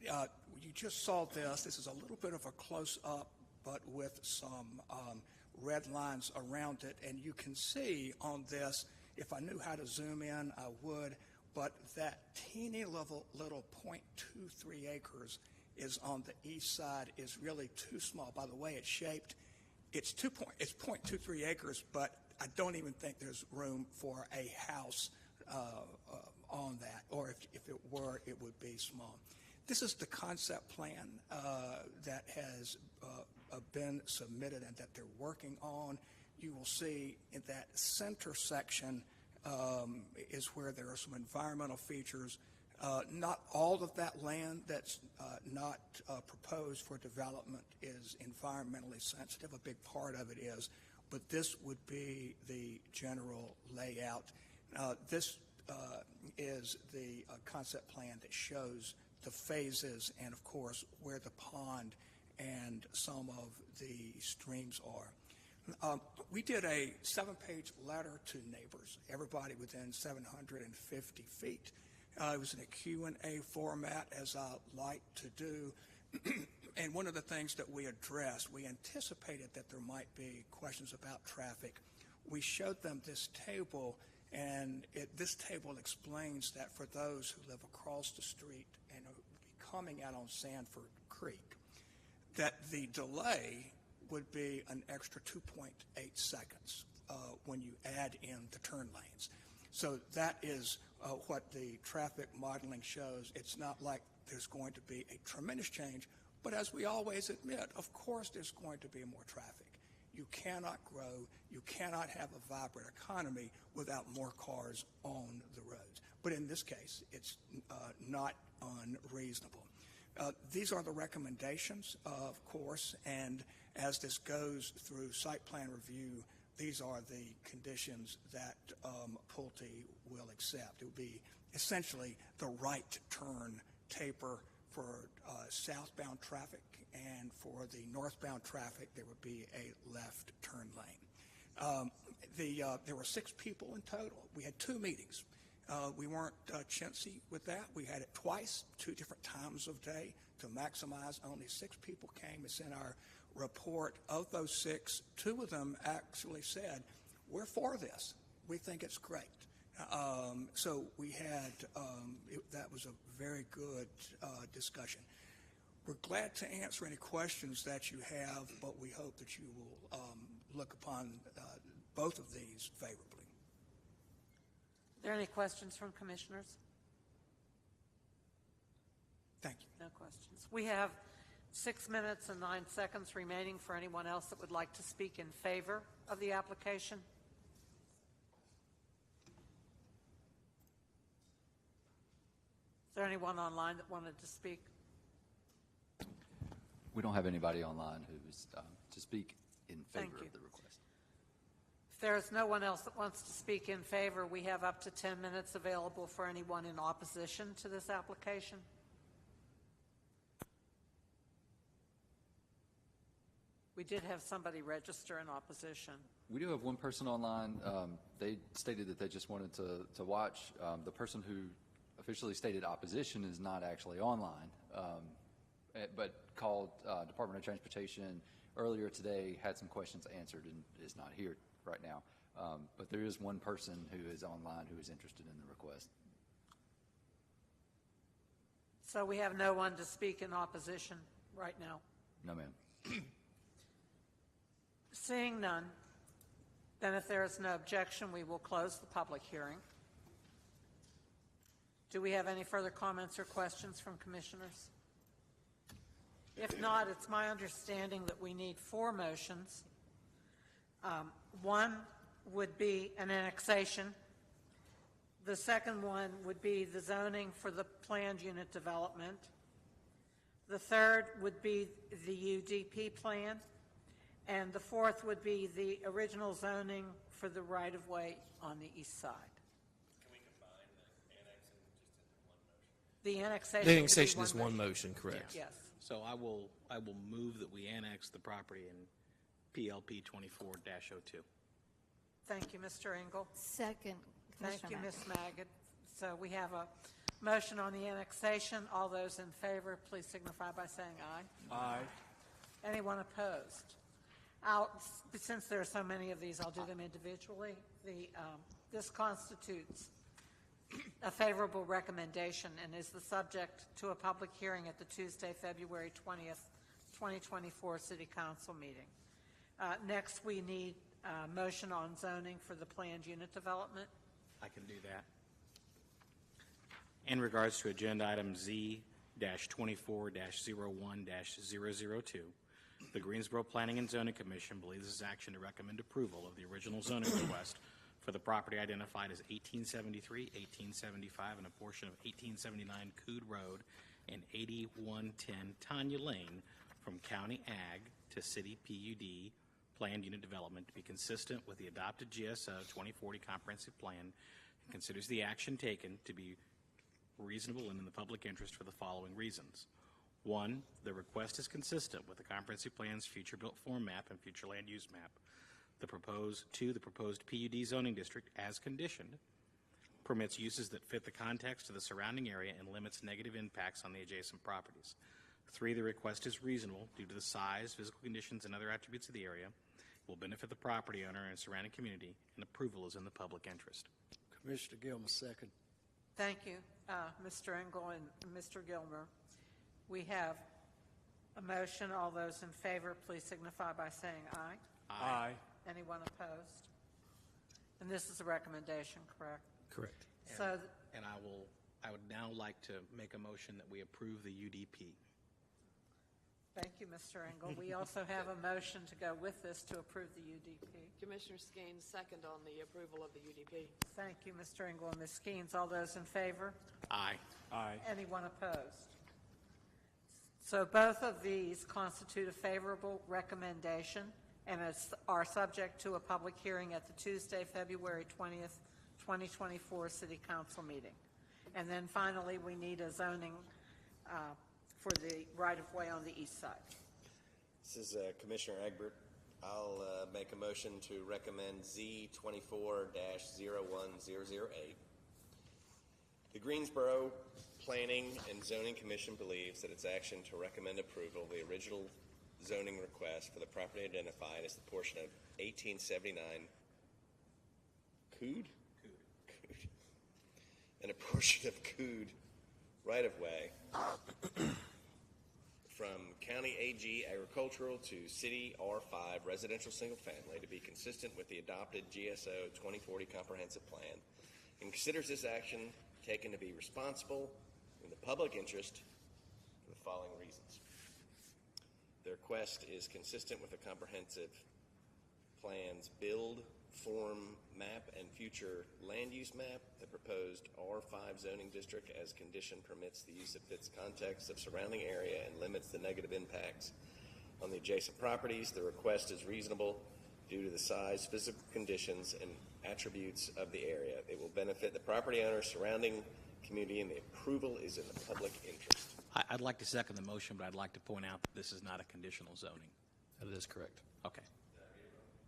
Now, you just saw this. This is a little bit of a close-up, but with some red lines around it. And you can see on this, if I knew how to zoom in, I would, but that teeny little 0.23 acres is on the east side is really too small. By the way, it's shaped. It's 0.23 acres, but I don't even think there's room for a house on that, or if it were, it would be small. This is the concept plan that has been submitted and that they're working on. You will see in that center section is where there are some environmental features. Not all of that land that's not proposed for development is environmentally sensitive. A big part of it is, but this would be the general layout. This is the concept plan that shows the phases and, of course, where the pond and some of the streams are. We did a 7-page letter to neighbors, everybody within 750 feet. It was in a Q&A format, as I like to do. And one of the things that we addressed, we anticipated that there might be questions about traffic. We showed them this table, and this table explains that for those who live across the street and are coming out on Sanford Creek, that the delay would be an extra 2.8 seconds when you add in the turn lanes. So that is what the traffic modeling shows. It's not like there's going to be a tremendous change, but as we always admit, of course there's going to be more traffic. You cannot grow, you cannot have a vibrant economy without more cars on the roads. But in this case, it's not unreasonable. These are the recommendations, of course, and as this goes through site plan review, these are the conditions that Pulte will accept. It would be essentially the right turn taper for southbound traffic, and for the northbound traffic, there would be a left turn lane. There were 6 people in total. We had 2 meetings. We weren't chintzy with that. We had it twice, 2 different times of day to maximize. Only 6 people came. It's in our report. Of those 6, 2 of them actually said, we're for this. We think it's great. So we had, that was a very good discussion. We're glad to answer any questions that you have, but we hope that you will look upon both of these favorably. Are there any questions from commissioners? Thank you. No questions. We have 6 minutes and 9 seconds remaining for anyone else that would like to speak in favor of the application. Is there anyone online that wanted to speak? We don't have anybody online who is to speak in favor of the request. If there is no one else that wants to speak in favor, we have up to 10 minutes available for anyone in opposition to this application. We did have somebody register in opposition. We do have one person online. They stated that they just wanted to watch. The person who officially stated opposition is not actually online, but called Department of Transportation earlier today, had some questions answered, and is not here right now. But there is one person who is online who is interested in the request. So we have no one to speak in opposition right now? No, ma'am. Seeing none, then if there is no objection, we will close the public hearing. Do we have any further comments or questions from commissioners? If not, it's my understanding that we need 4 motions. One would be an annexation. The second one would be the zoning for the planned unit development. The third would be the UDP plan. And the fourth would be the original zoning for the right-of-way on the east side. Can we combine the annexing just into one motion? The annexation. The annexation is one motion, correct? Yes. So I will move that we annex the property in PLP 24-02. Thank you, Mr. Engel. Second, Thank Commissioner you, Mack. Ms. Magid. So we have a motion on the annexation. All those in favor, please signify by saying aye. Aye. Anyone opposed? Since there are so many of these, I'll do them individually. This constitutes a favorable recommendation and is the subject to a public hearing at the Tuesday, February 20th, 2024 City Council meeting. Next, we need a motion on zoning for the planned unit development. I can do that. In regards to agenda item Z-24-01-002, the Greensboro Planning and Zoning Commission believes this action to recommend approval of the original zoning request for the property identified as 1873, 1875, and a portion of 1879 Coode Road and 8110 Tanya Lane from County Ag to City PUD planned unit development to be consistent with the adopted GSO 2040 comprehensive plan, and considers the action taken to be reasonable and in the public interest for the following reasons. 1, the request is consistent with the comprehensive plan's future built form map and future land use map. The proposed PUD zoning district, as conditioned, permits uses that fit the context of the surrounding area and limits negative impacts on the adjacent properties. 3, the request is reasonable due to the size, physical conditions, and other attributes of the area, will benefit the property owner and surrounding community, and approval is in the public interest. Commissioner Gilmer, second. Thank you, Mr. Engel and Mr. Gilmer. We have a motion. All those in favor, please signify by saying aye. Aye. Anyone opposed? And this is a recommendation, correct? Correct. So, And I would now like to make a motion that we approve the UDP. thank you, Mr. Engel. We also have a motion to go with this to approve the UDP. Commissioner Skanes, second on the approval of the UDP. Thank you, Mr. Engel and Ms. Skeens. All those in favor? Aye. Aye. Anyone opposed? So both of these constitute a favorable recommendation and are subject to a public hearing at the Tuesday, February 20th, 2024 City Council meeting. And then finally, we need a zoning for the right-of-way on the east side. This is Commissioner Egbert. I'll make a motion to recommend Z24-01008. The Greensboro Planning and Zoning Commission believes that its action to recommend approval of the original zoning request for the property identified as the portion of 1879 Coode? Coode. And a portion of Coode right-of-way from County AG Agricultural to City R5 Residential Single Family to be consistent with the adopted GSO 2040 Comprehensive Plan, and considers this action taken to be responsible in the public interest for the following reasons. The request is consistent with the comprehensive plan's build, form, map, and future land use map. The proposed R5 zoning district as condition permits the use that fits context of surrounding area and limits the negative impacts on the adjacent properties. The request is reasonable due to the size, physical conditions, and attributes of the area. It will benefit the property owner, surrounding community, and the approval is in the public interest. I'd like to second the motion, but I'd like to point out that this is not a conditional zoning. That is correct. Okay.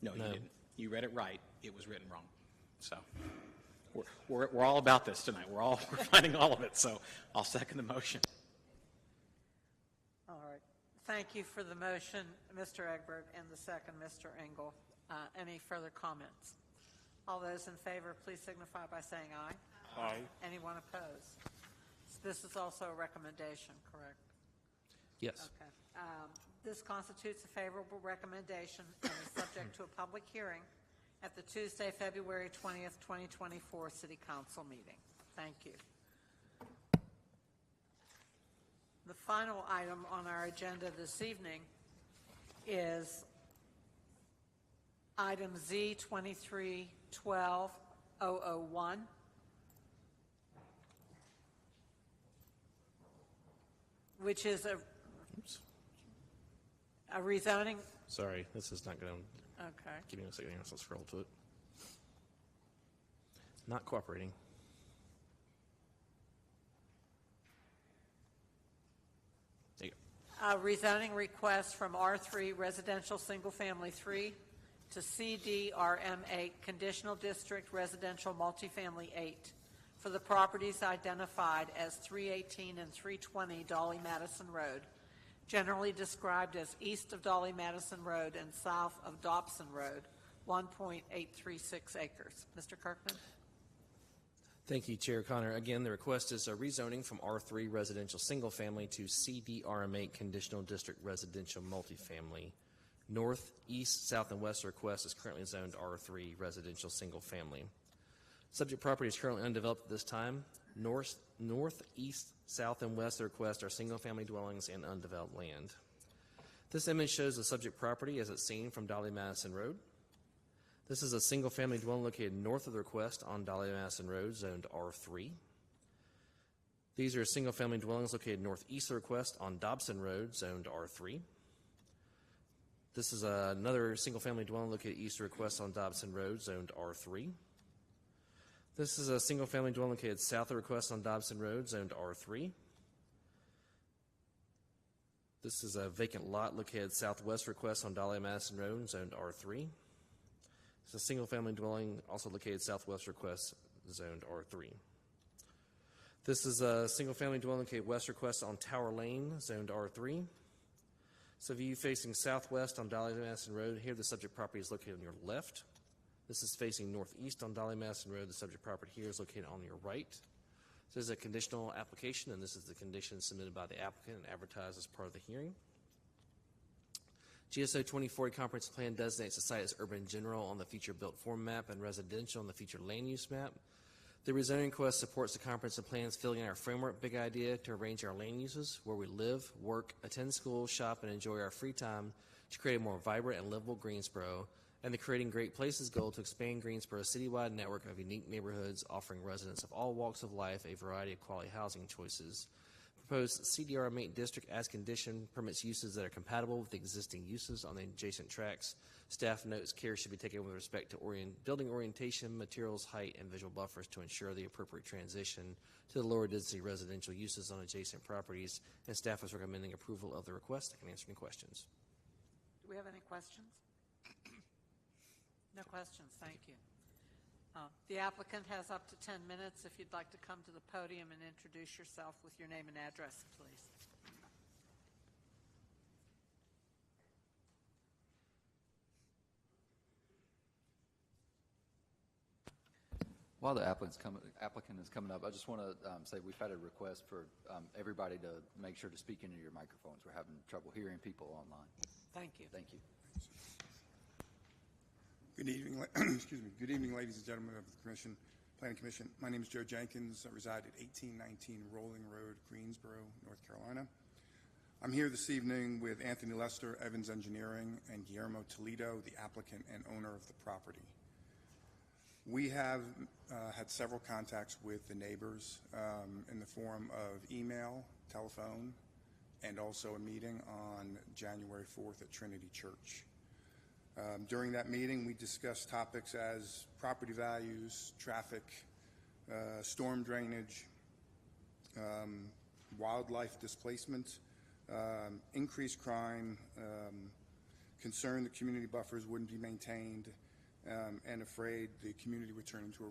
No, you didn't. You read it right. It was written wrong. So we're all about this tonight. We're finding all of it. So I'll second the motion. All right. Thank you for the motion, Mr. Egbert, and the second, Mr. Engel. Any further comments? All those in favor, please signify by saying aye. Aye. Anyone opposed? This is also a recommendation, correct? Yes. Okay. This constitutes a favorable recommendation and is subject to a public hearing at the Tuesday, February 20th, 2024 City Council meeting. Thank you. The final item on our agenda this evening is item Z23-12-001. Which is a rezoning. Sorry, this is not going to. Okay. Give me a second. Let's scroll to it. Not cooperating. There you Rezoning request from R3 Residential Single Family 3 to CDRM8 Conditional District Residential Multifamily 8 for the properties identified as 318 and 320 Dolly Madison Road, generally described as east of Dolly Madison Road and south of Dobson Road, 1.836 acres. Mr. Kirkman? Thank you, Chair Connor. Again, the request is a rezoning from R3 Residential Single Family to CDRM8 Conditional District Residential Multifamily. North, east, south, and west request is currently zoned R3 Residential Single Family. Subject property is currently undeveloped at this time. North, east, south, and west request are single-family dwellings and undeveloped land. This image shows the subject property as it's seen from Dolly Madison Road. This is a single-family dwelling located north of the request on Dolly Madison Road, zoned R3. These are single-family dwellings located northeast of the request on Dobson Road, zoned R3. This is another single-family dwelling located east of the request on Dobson Road, zoned R3. This is a single-family dwelling located south of the request on Dobson Road, zoned R3. This is a vacant lot located southwest request on Dolly Madison Road, zoned R3. It's a single-family dwelling also located southwest request, zoned R3. This is a single-family dwelling located west request on Tower Lane, zoned R3. It's a view facing southwest on Dolly Madison Road. Here, the subject property is located on your left. This is facing northeast on Dolly Madison Road. The subject property here is located on your right. This is a conditional application, and this is the condition submitted by the applicant and advertised as part of the hearing. GSO 2040 Comprehensive Plan designates the site as urban general on the future built form map and residential on the future land use map. The rezoning request supports the comprehensive plan's filling in our framework big idea to arrange our land uses where we live, work, attend school, shop, and enjoy our free time to create a more vibrant and livable Greensboro, and the Creating Great Places goal to expand Greensboro's citywide network of unique neighborhoods offering residents of all walks of life a variety of quality housing choices. Proposed CDRM8 district as condition permits uses that are compatible with existing uses on the adjacent tracts. Staff notes care should be taken with respect to building orientation, materials, height, and visual buffers to ensure the appropriate transition to the lower density residential uses on adjacent properties, and staff is recommending approval of the request. I can answer any questions. Do we have any questions? No questions, thank you. The applicant has up to 10 minutes. If you'd like to come to the podium and introduce yourself with your name and address, please. While the applicant is coming up, I just want to say we've had a request for everybody to make sure to speak into your microphones. We're having trouble hearing people online. Thank you. Thank you. Good evening, excuse me. Good evening, ladies and gentlemen of the Planning Commission. My name is Joe Jenkins. I reside at 1819 Rolling Road, Greensboro, North Carolina. I'm here this evening with Anthony Lester, Evans Engineering, and Guillermo Toledo, the applicant and owner of the property. We have had several contacts with the neighbors in the form of email, telephone, and also a meeting on January 4th at Trinity Church. During that meeting, we discussed topics as property values, traffic, storm drainage, wildlife displacement, increased crime, concern that community buffers wouldn't be maintained, and afraid the community would turn into a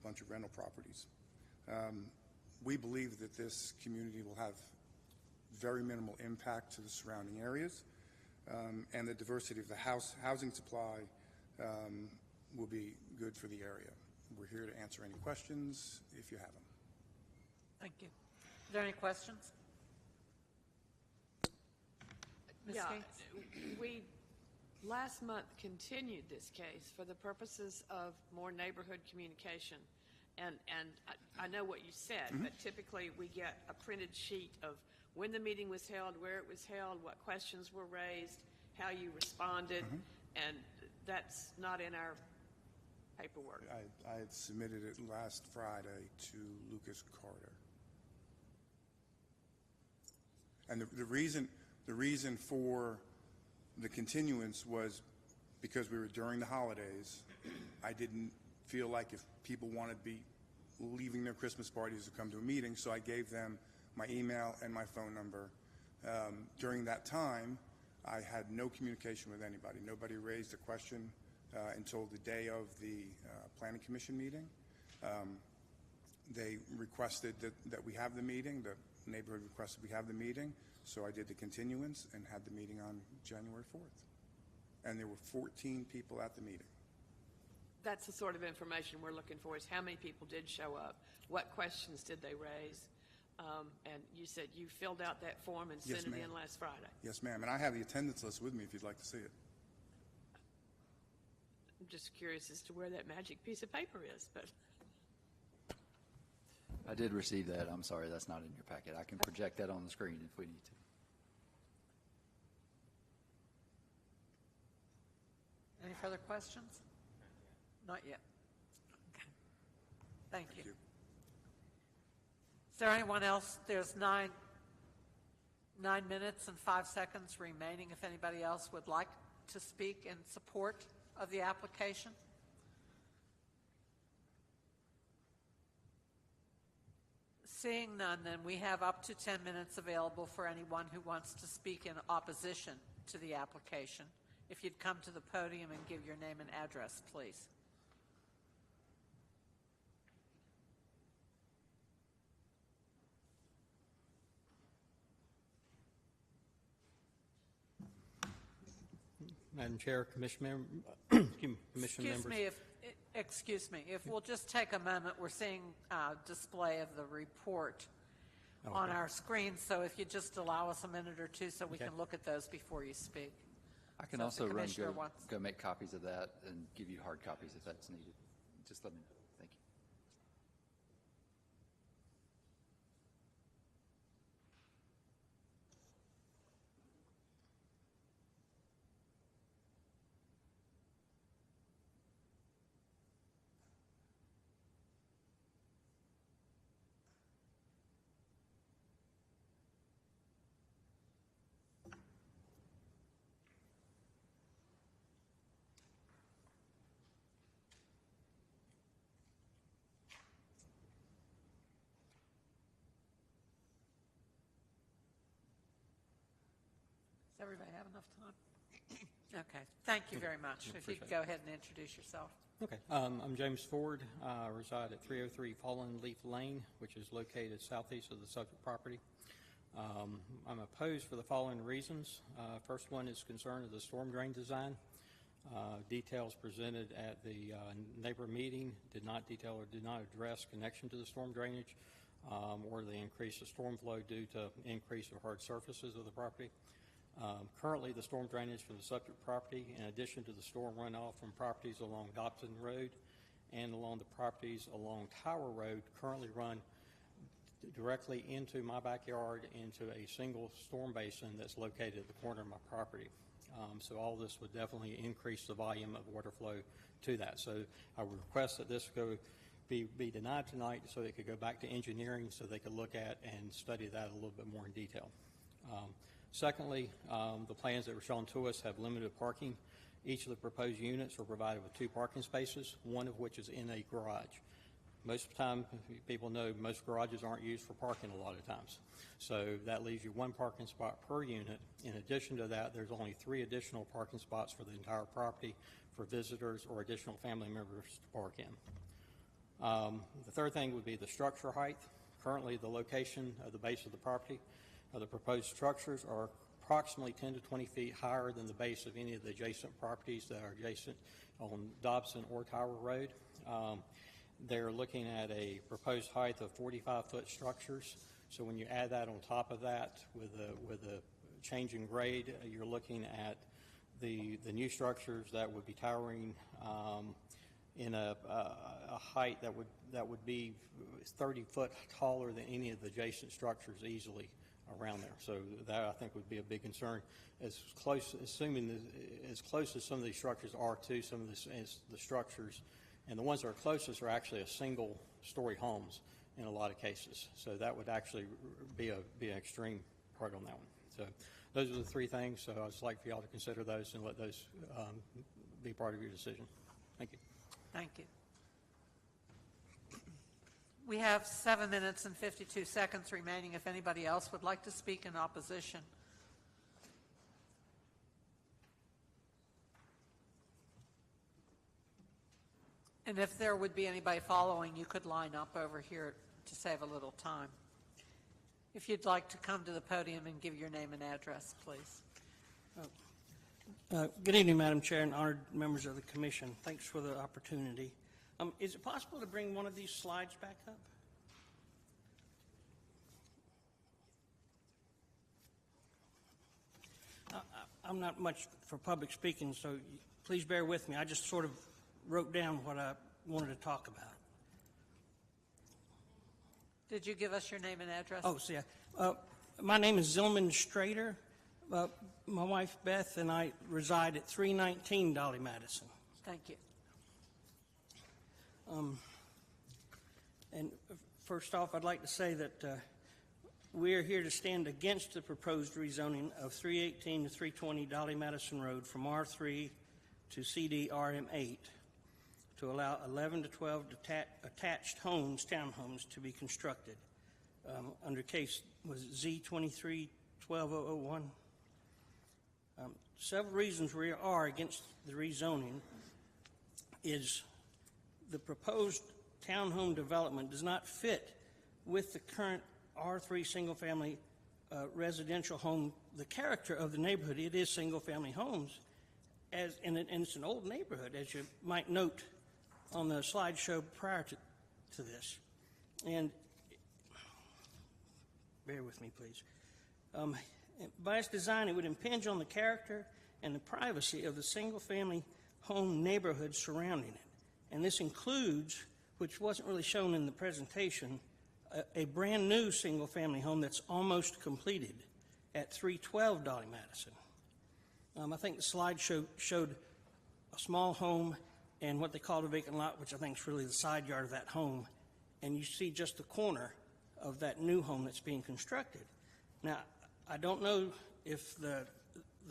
bunch of rental properties. We believe that this community will have very minimal impact to the surrounding areas. And the diversity of the housing supply will be good for the area. We're here to answer any questions if you have them. Thank you. Are there any questions? Ms. Gates? We last month continued this case for the purposes of more neighborhood communication. And I know what you said, but typically we get a printed sheet of when the meeting was held, where it was held, what questions were raised, how you responded, and that's not in our paperwork. I had submitted it last Friday to Lucas Carter. And the reason for the continuance was because we were during the holidays. I didn't feel like if people wanted to be leaving their Christmas parties to come to a meeting, so I gave them my email and my phone number During that time, I had no communication with anybody. Nobody raised a question until the day of the Planning Commission meeting. They requested that we have the meeting. The neighborhood requested we have the meeting, so I did the continuance and had the meeting on January 4th. And there were 14 people at the meeting. That's the sort of information we're looking for, is how many people did show up, what questions did they raise, and you said you filled out that form and Yes, sent it ma'am. in last Friday. Yes, ma'am. And I have the attendance list with me if you'd like to see it. I'm just curious as to where that magic piece of paper is, but I did receive that. I'm sorry, that's not in your packet. I can project that on the screen if we need to. Any further questions? Not yet. Okay. Thank you. you. Is there anyone else? There's 9 minutes and 5 seconds remaining. If anybody else would like to speak in support of the application? Seeing none, then we have up to 10 minutes available for anyone who wants to speak in opposition to the application. If you'd come to the podium and give your name and address, please. Madam Chair, Commission members. Excuse me, if we'll just take a moment, we're seeing display of the report on our screen, so if you just allow us a minute or two so we can look at those before you speak. I can So if also the commissioner go wants- make copies of that and give you hard copies if that's needed. Just let me know. Thank you. Does everybody have enough time? Okay, thank you very much. If you could go ahead and introduce yourself. Okay, I'm James Ford. I reside at 303 Fallen Leaf Lane, which is located southeast of the subject property. I'm opposed for the following reasons. First one is concern of the storm drain design. Details presented at the neighbor meeting did not detail or did not address connection to the storm drainage or the increase of storm flow due to increase of hard surfaces of the property. Currently, the storm drainage from the subject property, in addition to the storm runoff from properties along Dobson Road and along the properties along Tower Road, currently run directly into my backyard into a single storm basin that's located at the corner of my property. So all this would definitely increase the volume of water flow to that. So I would request that this be denied tonight so it could go back to engineering so they could look at and study that a little bit more in detail. Secondly, the plans that were shown to us have limited parking. Each of the proposed units are provided with 2 parking spaces, one of which is in a garage. Most of the time, people know most garages aren't used for parking a lot of times. So that leaves you 1 parking spot per unit. In addition to that, there's only 3 additional parking spots for the entire property for visitors or additional family members to park in. The third thing would be the structure height. Currently, the location of the base of the property the proposed structures are approximately 10 to 20 feet higher than the base of any of the adjacent properties that are adjacent on Dobson or Tower Road. They're looking at a proposed height of 45-foot structures. So when you add that on top of that with a change in grade, you're looking at the new structures that would be towering in a height that would be 30 foot taller than any of the adjacent structures easily around there. So that I think would be a big concern. Assuming as close as some of these structures are to some of the structures, and the ones that are closest are actually a single-story homes in a lot of cases. So that would actually be an extreme part on that one. So those are the 3 things. So I'd just like for y'all to consider those and let those be part of your decision. Thank you. Thank you. We have 7 minutes and 52 seconds remaining if anybody else would like to speak in opposition. And if there would be anybody following, you could line up over here to save a little time. If you'd like to come to the podium and give your name and address, please. Good evening, Madam Chair and honored members of the Commission. Thanks for the opportunity. Is it possible to bring one of these slides back up? I'm not much for public speaking, so please bear with me. I just sort of wrote down what I wanted to talk about. Did you give us your name and address? Oh, so yeah. My name is Zillman Strader. My wife Beth and I reside at 319 Dolly Madison. Thank you. And first off, I'd like to say that we are here to stand against the proposed rezoning of 318 to 320 Dolly Madison Road from R3 to CD RM8 to allow 11 to 12 attached homes, townhomes, to be constructed under case was Z23-12001. Several reasons we are against the rezoning is the proposed townhome development does not fit with the current R3 single-family residential home, the character of the neighborhood. It is single-family homes, and it's an old neighborhood, as you might note on the slideshow prior to this. And bear with me, please. By its design, it would impinge on the character and the privacy of the single-family home neighborhood surrounding it. And this includes, which wasn't really shown in the presentation, a brand new single-family home that's almost completed at 312 Dolly Madison. I think the slide showed a small home and what they called a vacant lot, which I think is really the side yard of that home. And you see just the corner of that new home that's being constructed. Now, I don't know if the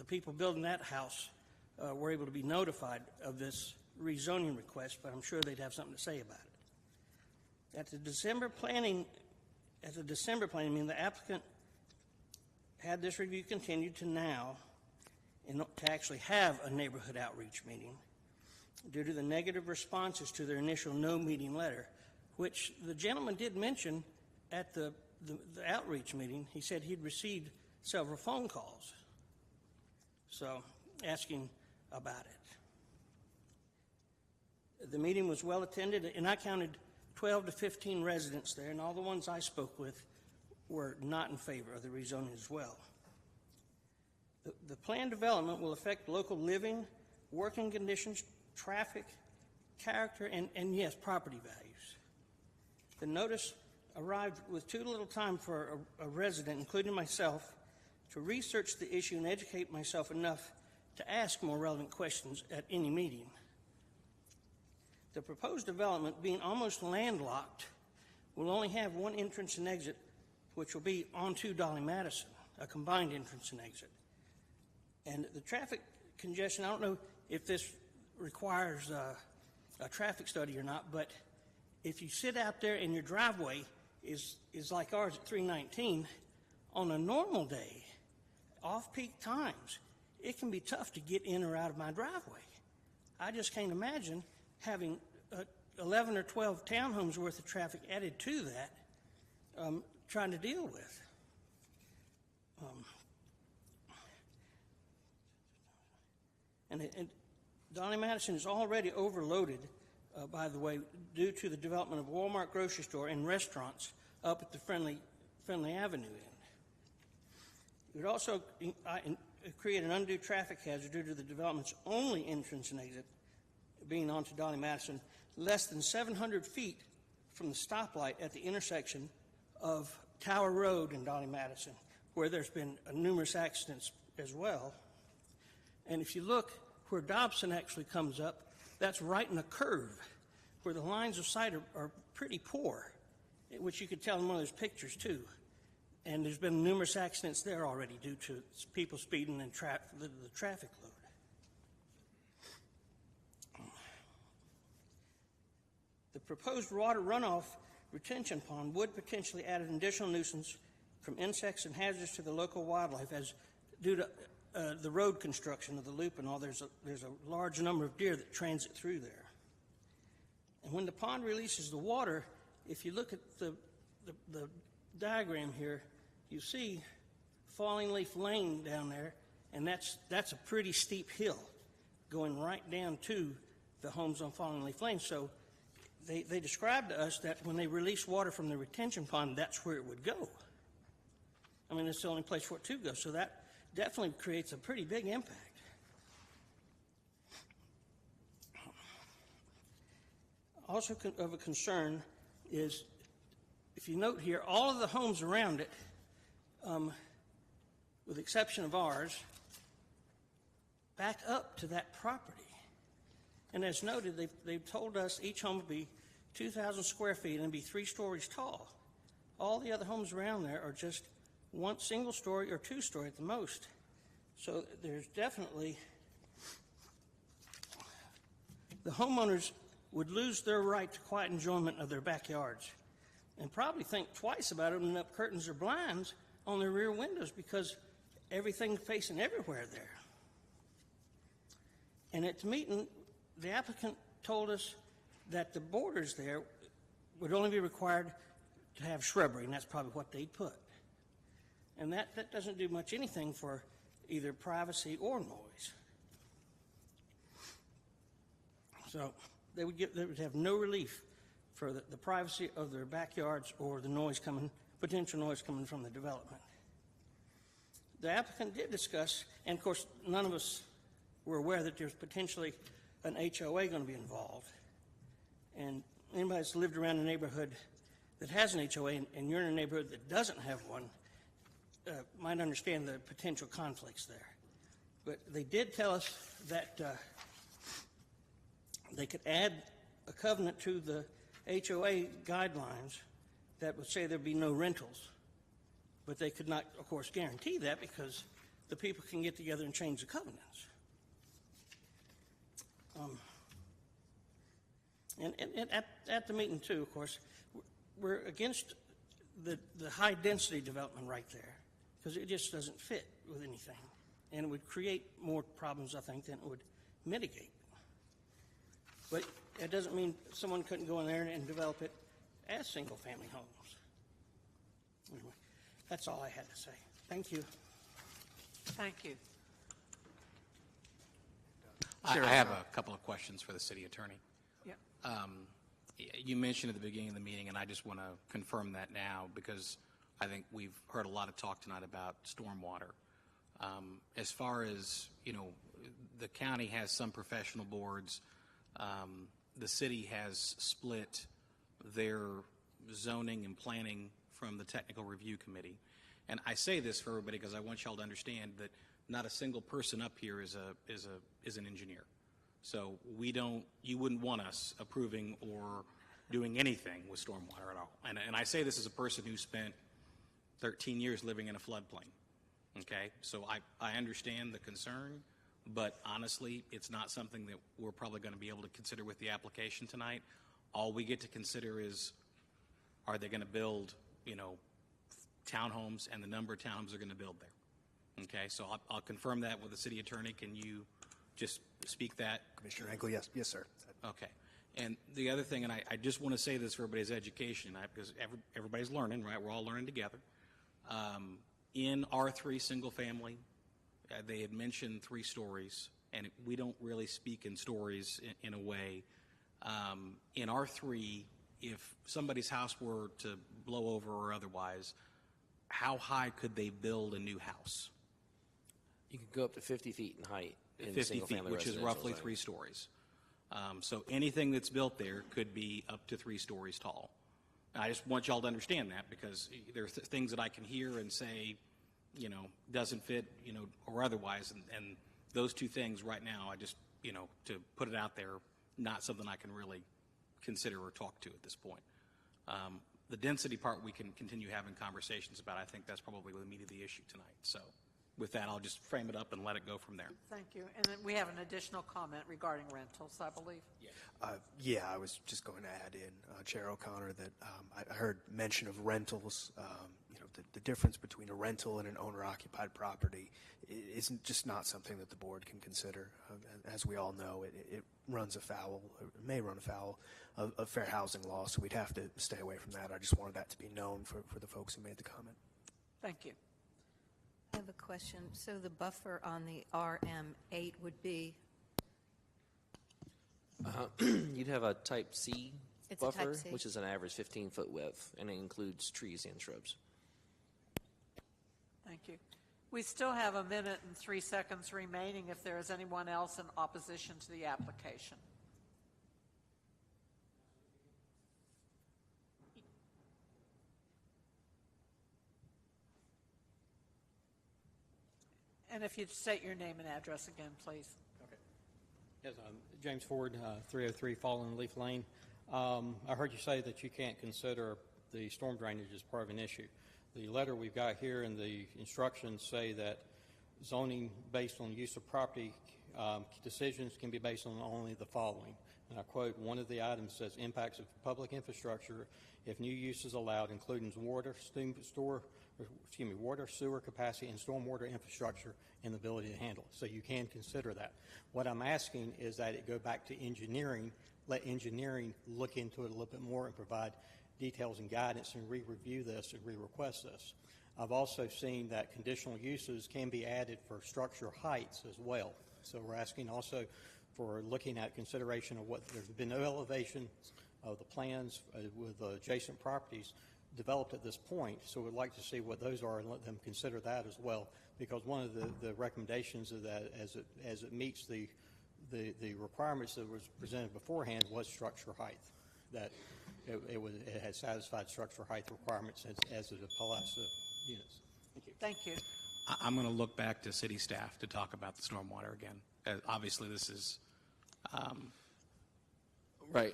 people building that house were able to be notified of this rezoning request, but I'm sure they'd have something to say about it. At the December planning, the applicant had this review continued to now to actually have a neighborhood outreach meeting due to the negative responses to their initial no meeting letter, which the gentleman did mention at the outreach meeting. He said he'd received several phone calls, so asking about it. The meeting was well attended, and I counted 12 to 15 residents there, and all the ones I spoke with were not in favor of the rezoning as well. The planned development will affect local living, working conditions, traffic, character, and yes, property values. The notice arrived with too little time for a resident, including myself, to research the issue and educate myself enough to ask more relevant questions at any meeting. The proposed development, being almost landlocked, will only have one entrance and exit, which will be onto Dolly Madison, a combined entrance and exit. And the traffic congestion, I don't know if this requires a traffic study or not, but if you sit out there and your driveway is like ours at 319, on a normal day, off-peak times, it can be tough to get in or out of my driveway. I just can't imagine having 11 or 12 townhomes worth of traffic added to that, trying to deal with. And Dolly Madison is already overloaded, by the way, due to the development of Walmart grocery store and restaurants up at the Friendly Avenue end. It would also create an undue traffic hazard due to the development's only entrance and exit being onto Dolly Madison, less than 700 feet from the stoplight at the intersection of Tower Road and Dolly Madison, where there's been numerous accidents as well. And if you look where Dobson actually comes up, that's right in a curve where the lines of sight are pretty poor, which you could tell in one of those pictures too. And there's been numerous accidents there already due to people speeding and the traffic load. The proposed water runoff retention pond would potentially add an additional nuisance from insects and hazards to the local wildlife, as due to the road construction of the loop and all. There's a large number of deer that transit through there. And when the pond releases the water, if you look at the diagram here, you see Falling Leaf Lane down there, and that's a pretty steep hill going right down to the homes on Falling Leaf Lane. So they described to us that when they release water from the retention pond, that's where it would go. I mean, it's the only place for it to go. So that definitely creates a pretty big impact. Also of a concern is, if you note here, all of the homes around it, with the exception of ours, back up to that property. And as noted, they've told us each home would be 2,000 square feet and be 3 stories tall. All the other homes around there are just one single story or 2 story at the most. So there's definitely, the homeowners would lose their right to quiet enjoyment of their backyards and probably think twice about opening up curtains or blinds on their rear windows, because everything's facing everywhere there. And at the meeting, the applicant told us that the borders there would only be required to have shrubbery, and that's probably what they'd put. And that doesn't do much anything for either privacy or noise. So they would have no relief for the privacy of their backyards or the noise potential noise coming from the development. The applicant did discuss, and of course none of us were aware that there's potentially an HOA going to be involved. And anybody that's lived around a neighborhood that has an HOA and you're in a neighborhood that doesn't have one might understand the potential conflicts there. But they did tell us that they could add a covenant to the HOA guidelines that would say there'd be no rentals. But they could not, of course, guarantee that, because the people can get together and change the covenants. And at the meeting, too, of course, we're against the high-density development right there, because it just doesn't fit with anything. And it would create more problems, I think, than it would mitigate. But it doesn't mean someone couldn't go in there and develop it as single-family homes. Anyway, that's all I had to say. Thank you. Thank you. I have a couple of questions for the city attorney. Yeah. You mentioned at the beginning of the meeting, and I just want to confirm that now, because I think we've heard a lot of talk tonight about stormwater. As far as, the county has some professional boards. The city has split their zoning and planning from the technical review committee. And I say this for everybody because I want y'all to understand that not a single person up here is an engineer. So you wouldn't want us approving or doing anything with stormwater at all. And I say this as a person who spent 13 years living in a floodplain. Okay, so I understand the concern, but honestly, it's not something that we're probably going to be able to consider with the application tonight. All we get to consider is, are they going to build, townhomes, and the number of townhomes they're going to build there. Okay, so I'll confirm that with the city attorney. Can you just speak that? Commissioner Engel, yes, sir. Okay. And the other thing, and I just want to say this for everybody's education, because everybody's learning, right? We're all learning together. In R3 single family, they had mentioned 3 stories, and we don't really speak in stories in a way. In R3, if somebody's house were to blow over or otherwise, how high could they build a new house? You could go up to 50 feet in height. 50 feet, which is roughly 3 stories. So anything that's built there could be up to 3 stories tall. And I just want y'all to understand that, because there are things that I can hear and say, doesn't fit, or otherwise. And those 2 things right now, I just, to put it out there, not something I can really consider or talk to at this point. The density part we can continue having conversations about. I think that's probably the meat of the issue tonight. So with that, I'll just frame it up and let it go from there. Thank you. And then we have an additional comment regarding rentals, I believe. Yeah, I was just going to add in, Chair O'Connor, that I heard mention of rentals. The difference between a rental and an owner-occupied property isn't just not something that the board can consider. As we all know, it runs afoul, or may run afoul of fair housing law, so we'd have to stay away from that. I just wanted that to be known for the folks who made the comment. Thank you. I have a question. So the buffer on the RM8 would be? You'd have a type C It's a buffer, type C. which is an average 15-foot width, and it includes trees and shrubs. Thank you. We still have 1 minute and 3 seconds remaining if there is anyone else in opposition to the application. And if you'd state your name and address again, please. Okay. Yes, James Ford, 303 Fallen Leaf Lane. I heard you say that you can't consider the storm drainage as part of an issue. The letter we've got here and the instructions say that zoning based on use of property decisions can be based on only the following. And I quote, one of the items says impacts of public infrastructure if new use is allowed, including water, water, sewer capacity, and stormwater infrastructure and the ability to handle it. So you can consider that. What I'm asking is that it go back to engineering, let engineering look into it a little bit more and provide details and guidance and re-review this and re-request this. I've also seen that conditional uses can be added for structure heights as well. So we're asking also for looking at consideration of what there's been no elevation of the plans with adjacent properties developed at this point. So we'd like to see what those are and let them consider that as well, because one of the recommendations of that as it meets the requirements that was presented beforehand was structure height, that it had satisfied structure height requirements as it applies to units. Thank you. Thank you. I'm going to look back to city staff to talk about the stormwater again. Obviously, this is Right.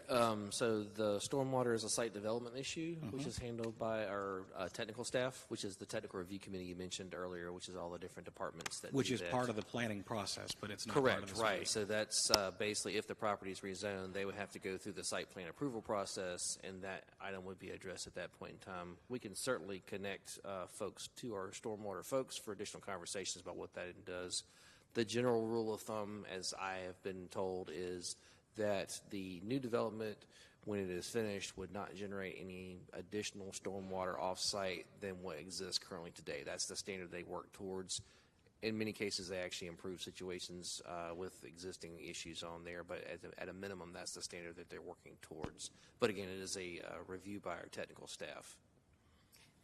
So the stormwater is a site development issue, which is handled by our technical staff, which is the technical review committee you mentioned earlier, which is all the different departments that which do is that. part of the planning process, but it's not Correct, part of the right. study. So that's basically if the property is rezoned, they would have to go through the site plan approval process, and that item would be addressed at that point in time. We can certainly connect folks to our stormwater folks for additional conversations about what that does. The general rule of thumb, as I have been told, is that the new development, when it is finished, would not generate any additional stormwater off-site than what exists currently today. That's the standard they work towards. In many cases, they actually improve situations with existing issues on there, but at a minimum, that's the standard that they're working towards. But again, it is a review by our technical staff.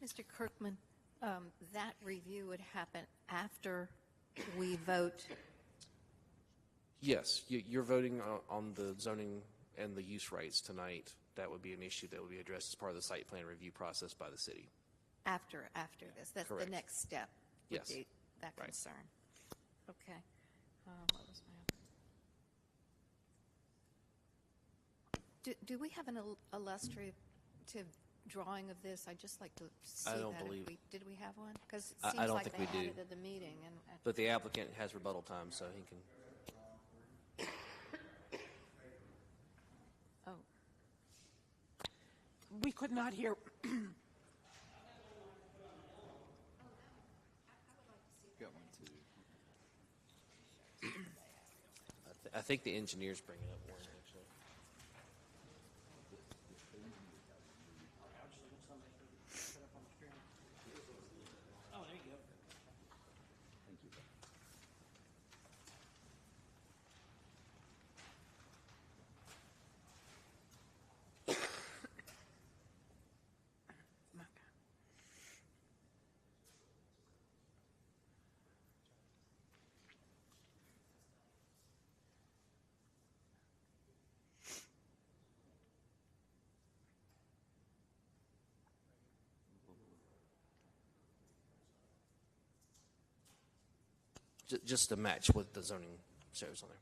Mr. Kirkman, that review would happen after we vote. Yes, you're voting on the zoning and the use rights tonight. That would be an issue that would be addressed as part of the site plan review process by the city. After this. That's Correct. the next step. Would Yes. be that Right. concern. Okay. What was my other? Do we have an illustrative drawing of this? I'd just like to see I don't that. believe- Did we have one? Because it I seems don't like think they we had do. it at the meeting. But the applicant has rebuttal time, so he can. Oh. We could not hear. I think the engineer's bringing up one, actually. Oh, there you go. Just to match what the zoning shows on there.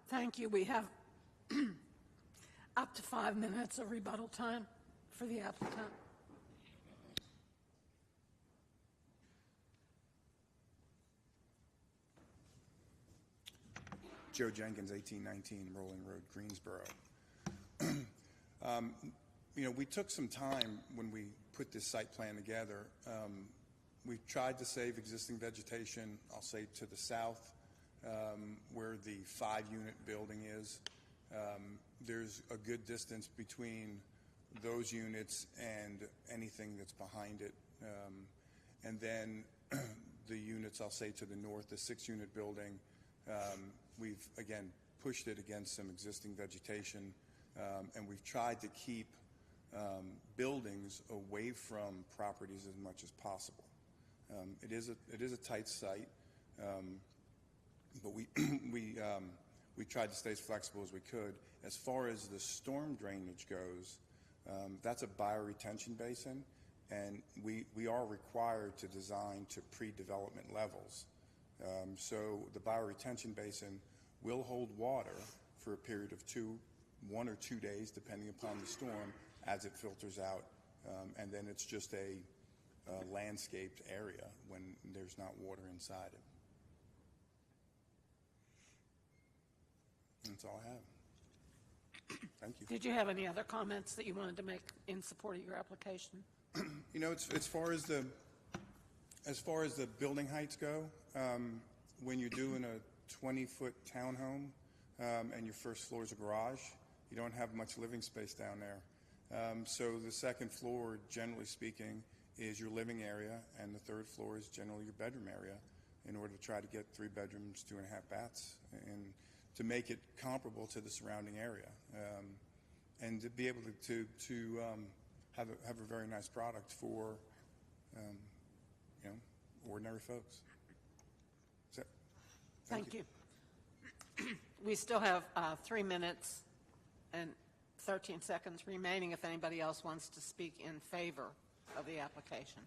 Thank you. We have Up to 5 minutes of rebuttal time for the applicant. Joe Jenkins, 1819 Rolling Road, Greensboro. We took some time when we put this site plan together. We tried to save existing vegetation, I'll say to the south, where the 5-unit building is. There's a good distance between those units and anything that's behind it. And then the units, I'll say to the north, the 6-unit building, we've, again, pushed it against some existing vegetation, and we've tried to keep buildings away from properties as much as possible. It is a tight site, but we tried to stay as flexible as we could. As far as the storm drainage goes, that's a bioretention basin, and we are required to design to pre-development levels. So the bioretention basin will hold water for a period of 1 or 2 days, depending upon the storm, as it filters out, and then it's just a landscaped area when there's not water inside it. That's all I have. Thank you. Did you have any other comments that you wanted to make in support of your application? As far as the building heights go, when you're doing a 20-foot townhome and your first floor is a garage, you don't have much living space down there. So the second floor, generally speaking, is your living area, and the third floor is generally your bedroom area, in order to try to get 3 bedrooms, 2.5 baths, and to make it comparable to the surrounding area, and to be able to have a very nice product for ordinary folks. So, thank you. We still have 3 minutes and 13 seconds remaining if anybody else wants to speak in favor of the application.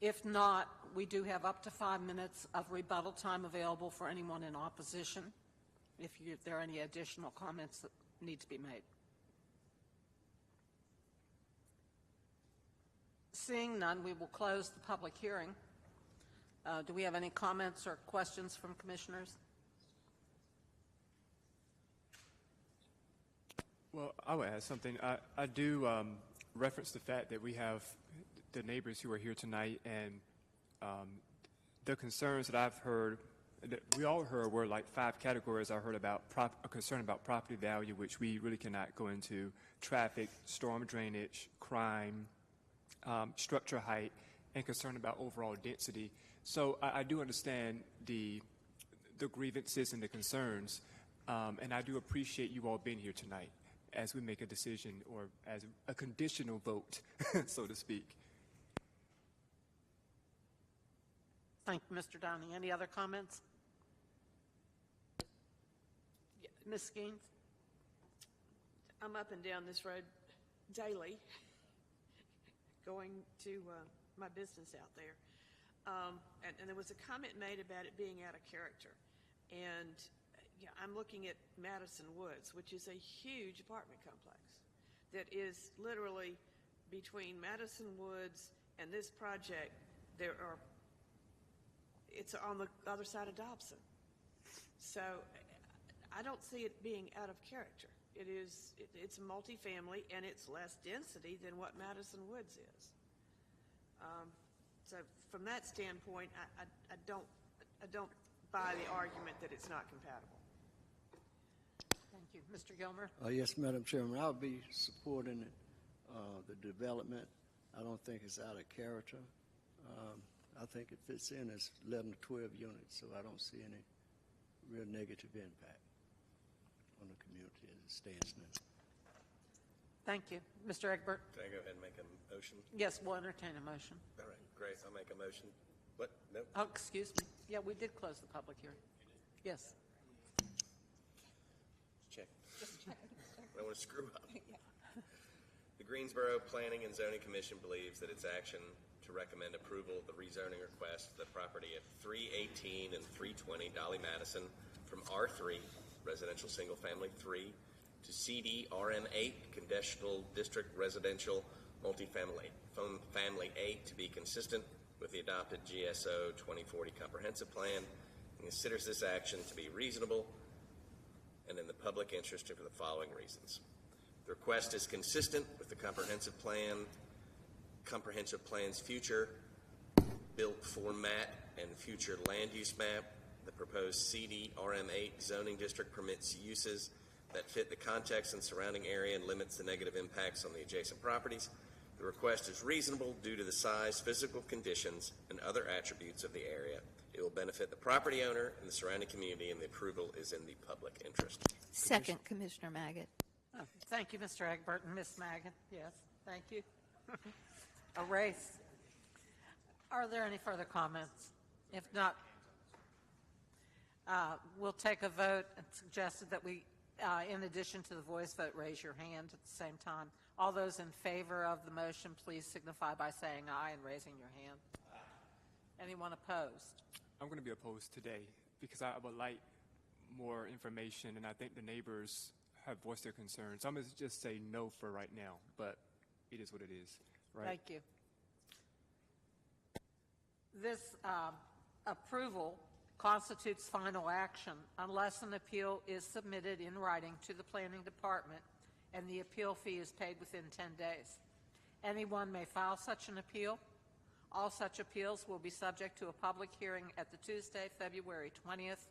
If not, we do have up to 5 minutes of rebuttal time available for anyone in opposition, if there are any additional comments that need to be made. Seeing none, we will close the public hearing. Do we have any comments or questions from commissioners? Well, I would add something. I do reference the fact that we have the neighbors who are here tonight, and the concerns that I've heard, that we all heard, were like 5 categories. I heard about a concern about property value, which we really cannot go into: traffic, storm drainage, crime, structure height, and concern about overall density. So I do understand the grievances and the concerns, and I do appreciate you all being here tonight as we make a decision, or as a conditional vote, so to speak. Thank you, Mr. Downey. Any other comments? Yeah, Ms. Skeens? I'm up and down this road daily, going to my business out there. And there was a comment made about it being out of character. And I'm looking at Madison Woods, which is a huge apartment complex that is literally between Madison Woods and this project. It's on the other side of Dobson. So I don't see it being out of character. It's multifamily, and it's less density than what Madison Woods is. So from that standpoint, I don't buy the argument that it's not compatible. Thank you. Mr. Gilmer? Yes, Madam Chairman, I'll be supporting it, the development. I don't think it's out of character. I think it fits in as 11 to 12 units, so I don't see any real negative impact on the community as it stands now. Thank you. Mr. Egbert? Can I go ahead and make a motion? Yes, we'll entertain a motion. All right, Grace, I'll make a motion. What? No? Oh, excuse me. Yeah, we did close the public hearing. Yes. Check. I don't want to screw up. The Greensboro Planning and Zoning Commission believes that its action to recommend approval of the rezoning request for the property at 318 and 320 Dolly Madison from R3 Residential Single Family 3 to CDRM8, Conditional District Residential Multifamily Family 8, to be consistent with the adopted GSO 2040 Comprehensive Plan, and considers this action to be reasonable and in the public interest for the following reasons. The request is consistent with the comprehensive plan's future built format and future land use map. The proposed CDRM8 zoning district permits uses that fit the context and surrounding area and limits the negative impacts on the adjacent properties. The request is reasonable due to the size, physical conditions, and other attributes of the area. It will benefit the property owner and the surrounding community, and the approval is in the public interest. Second, Commissioner Maggot. Oh, thank you, Mr. Egbert and Ms. Maggot. Yes, thank you. A race. Are there any further comments? If not, we'll take a vote and suggested that we, in addition to the voice vote, raise your hand at the same time. All those in favor of the motion, please signify by saying aye and raising your hand. Anyone opposed? I'm going to be opposed today because I would like more information, and I think the neighbors have voiced their concerns. I'm going to just say no for right now, but it is what it is, right? Thank you. This approval constitutes final action unless an appeal is submitted in writing to the Planning Department and the appeal fee is paid within 10 days. Anyone may file such an appeal. All such appeals will be subject to a public hearing at the Tuesday, February 20th,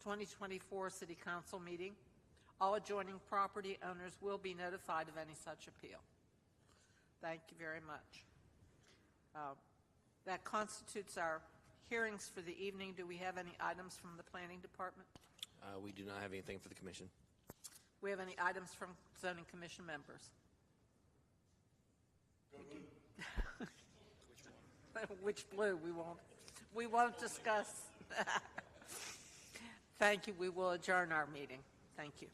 2024 City Council meeting. All adjoining property owners will be notified of any such appeal. Thank you very much. That constitutes our hearings for the evening. Do we have any items from the Planning Department? We do not have anything for the commission. We have any items from Zoning Commission members? Which blue? We won't discuss. Thank you. We will adjourn our meeting. Thank you.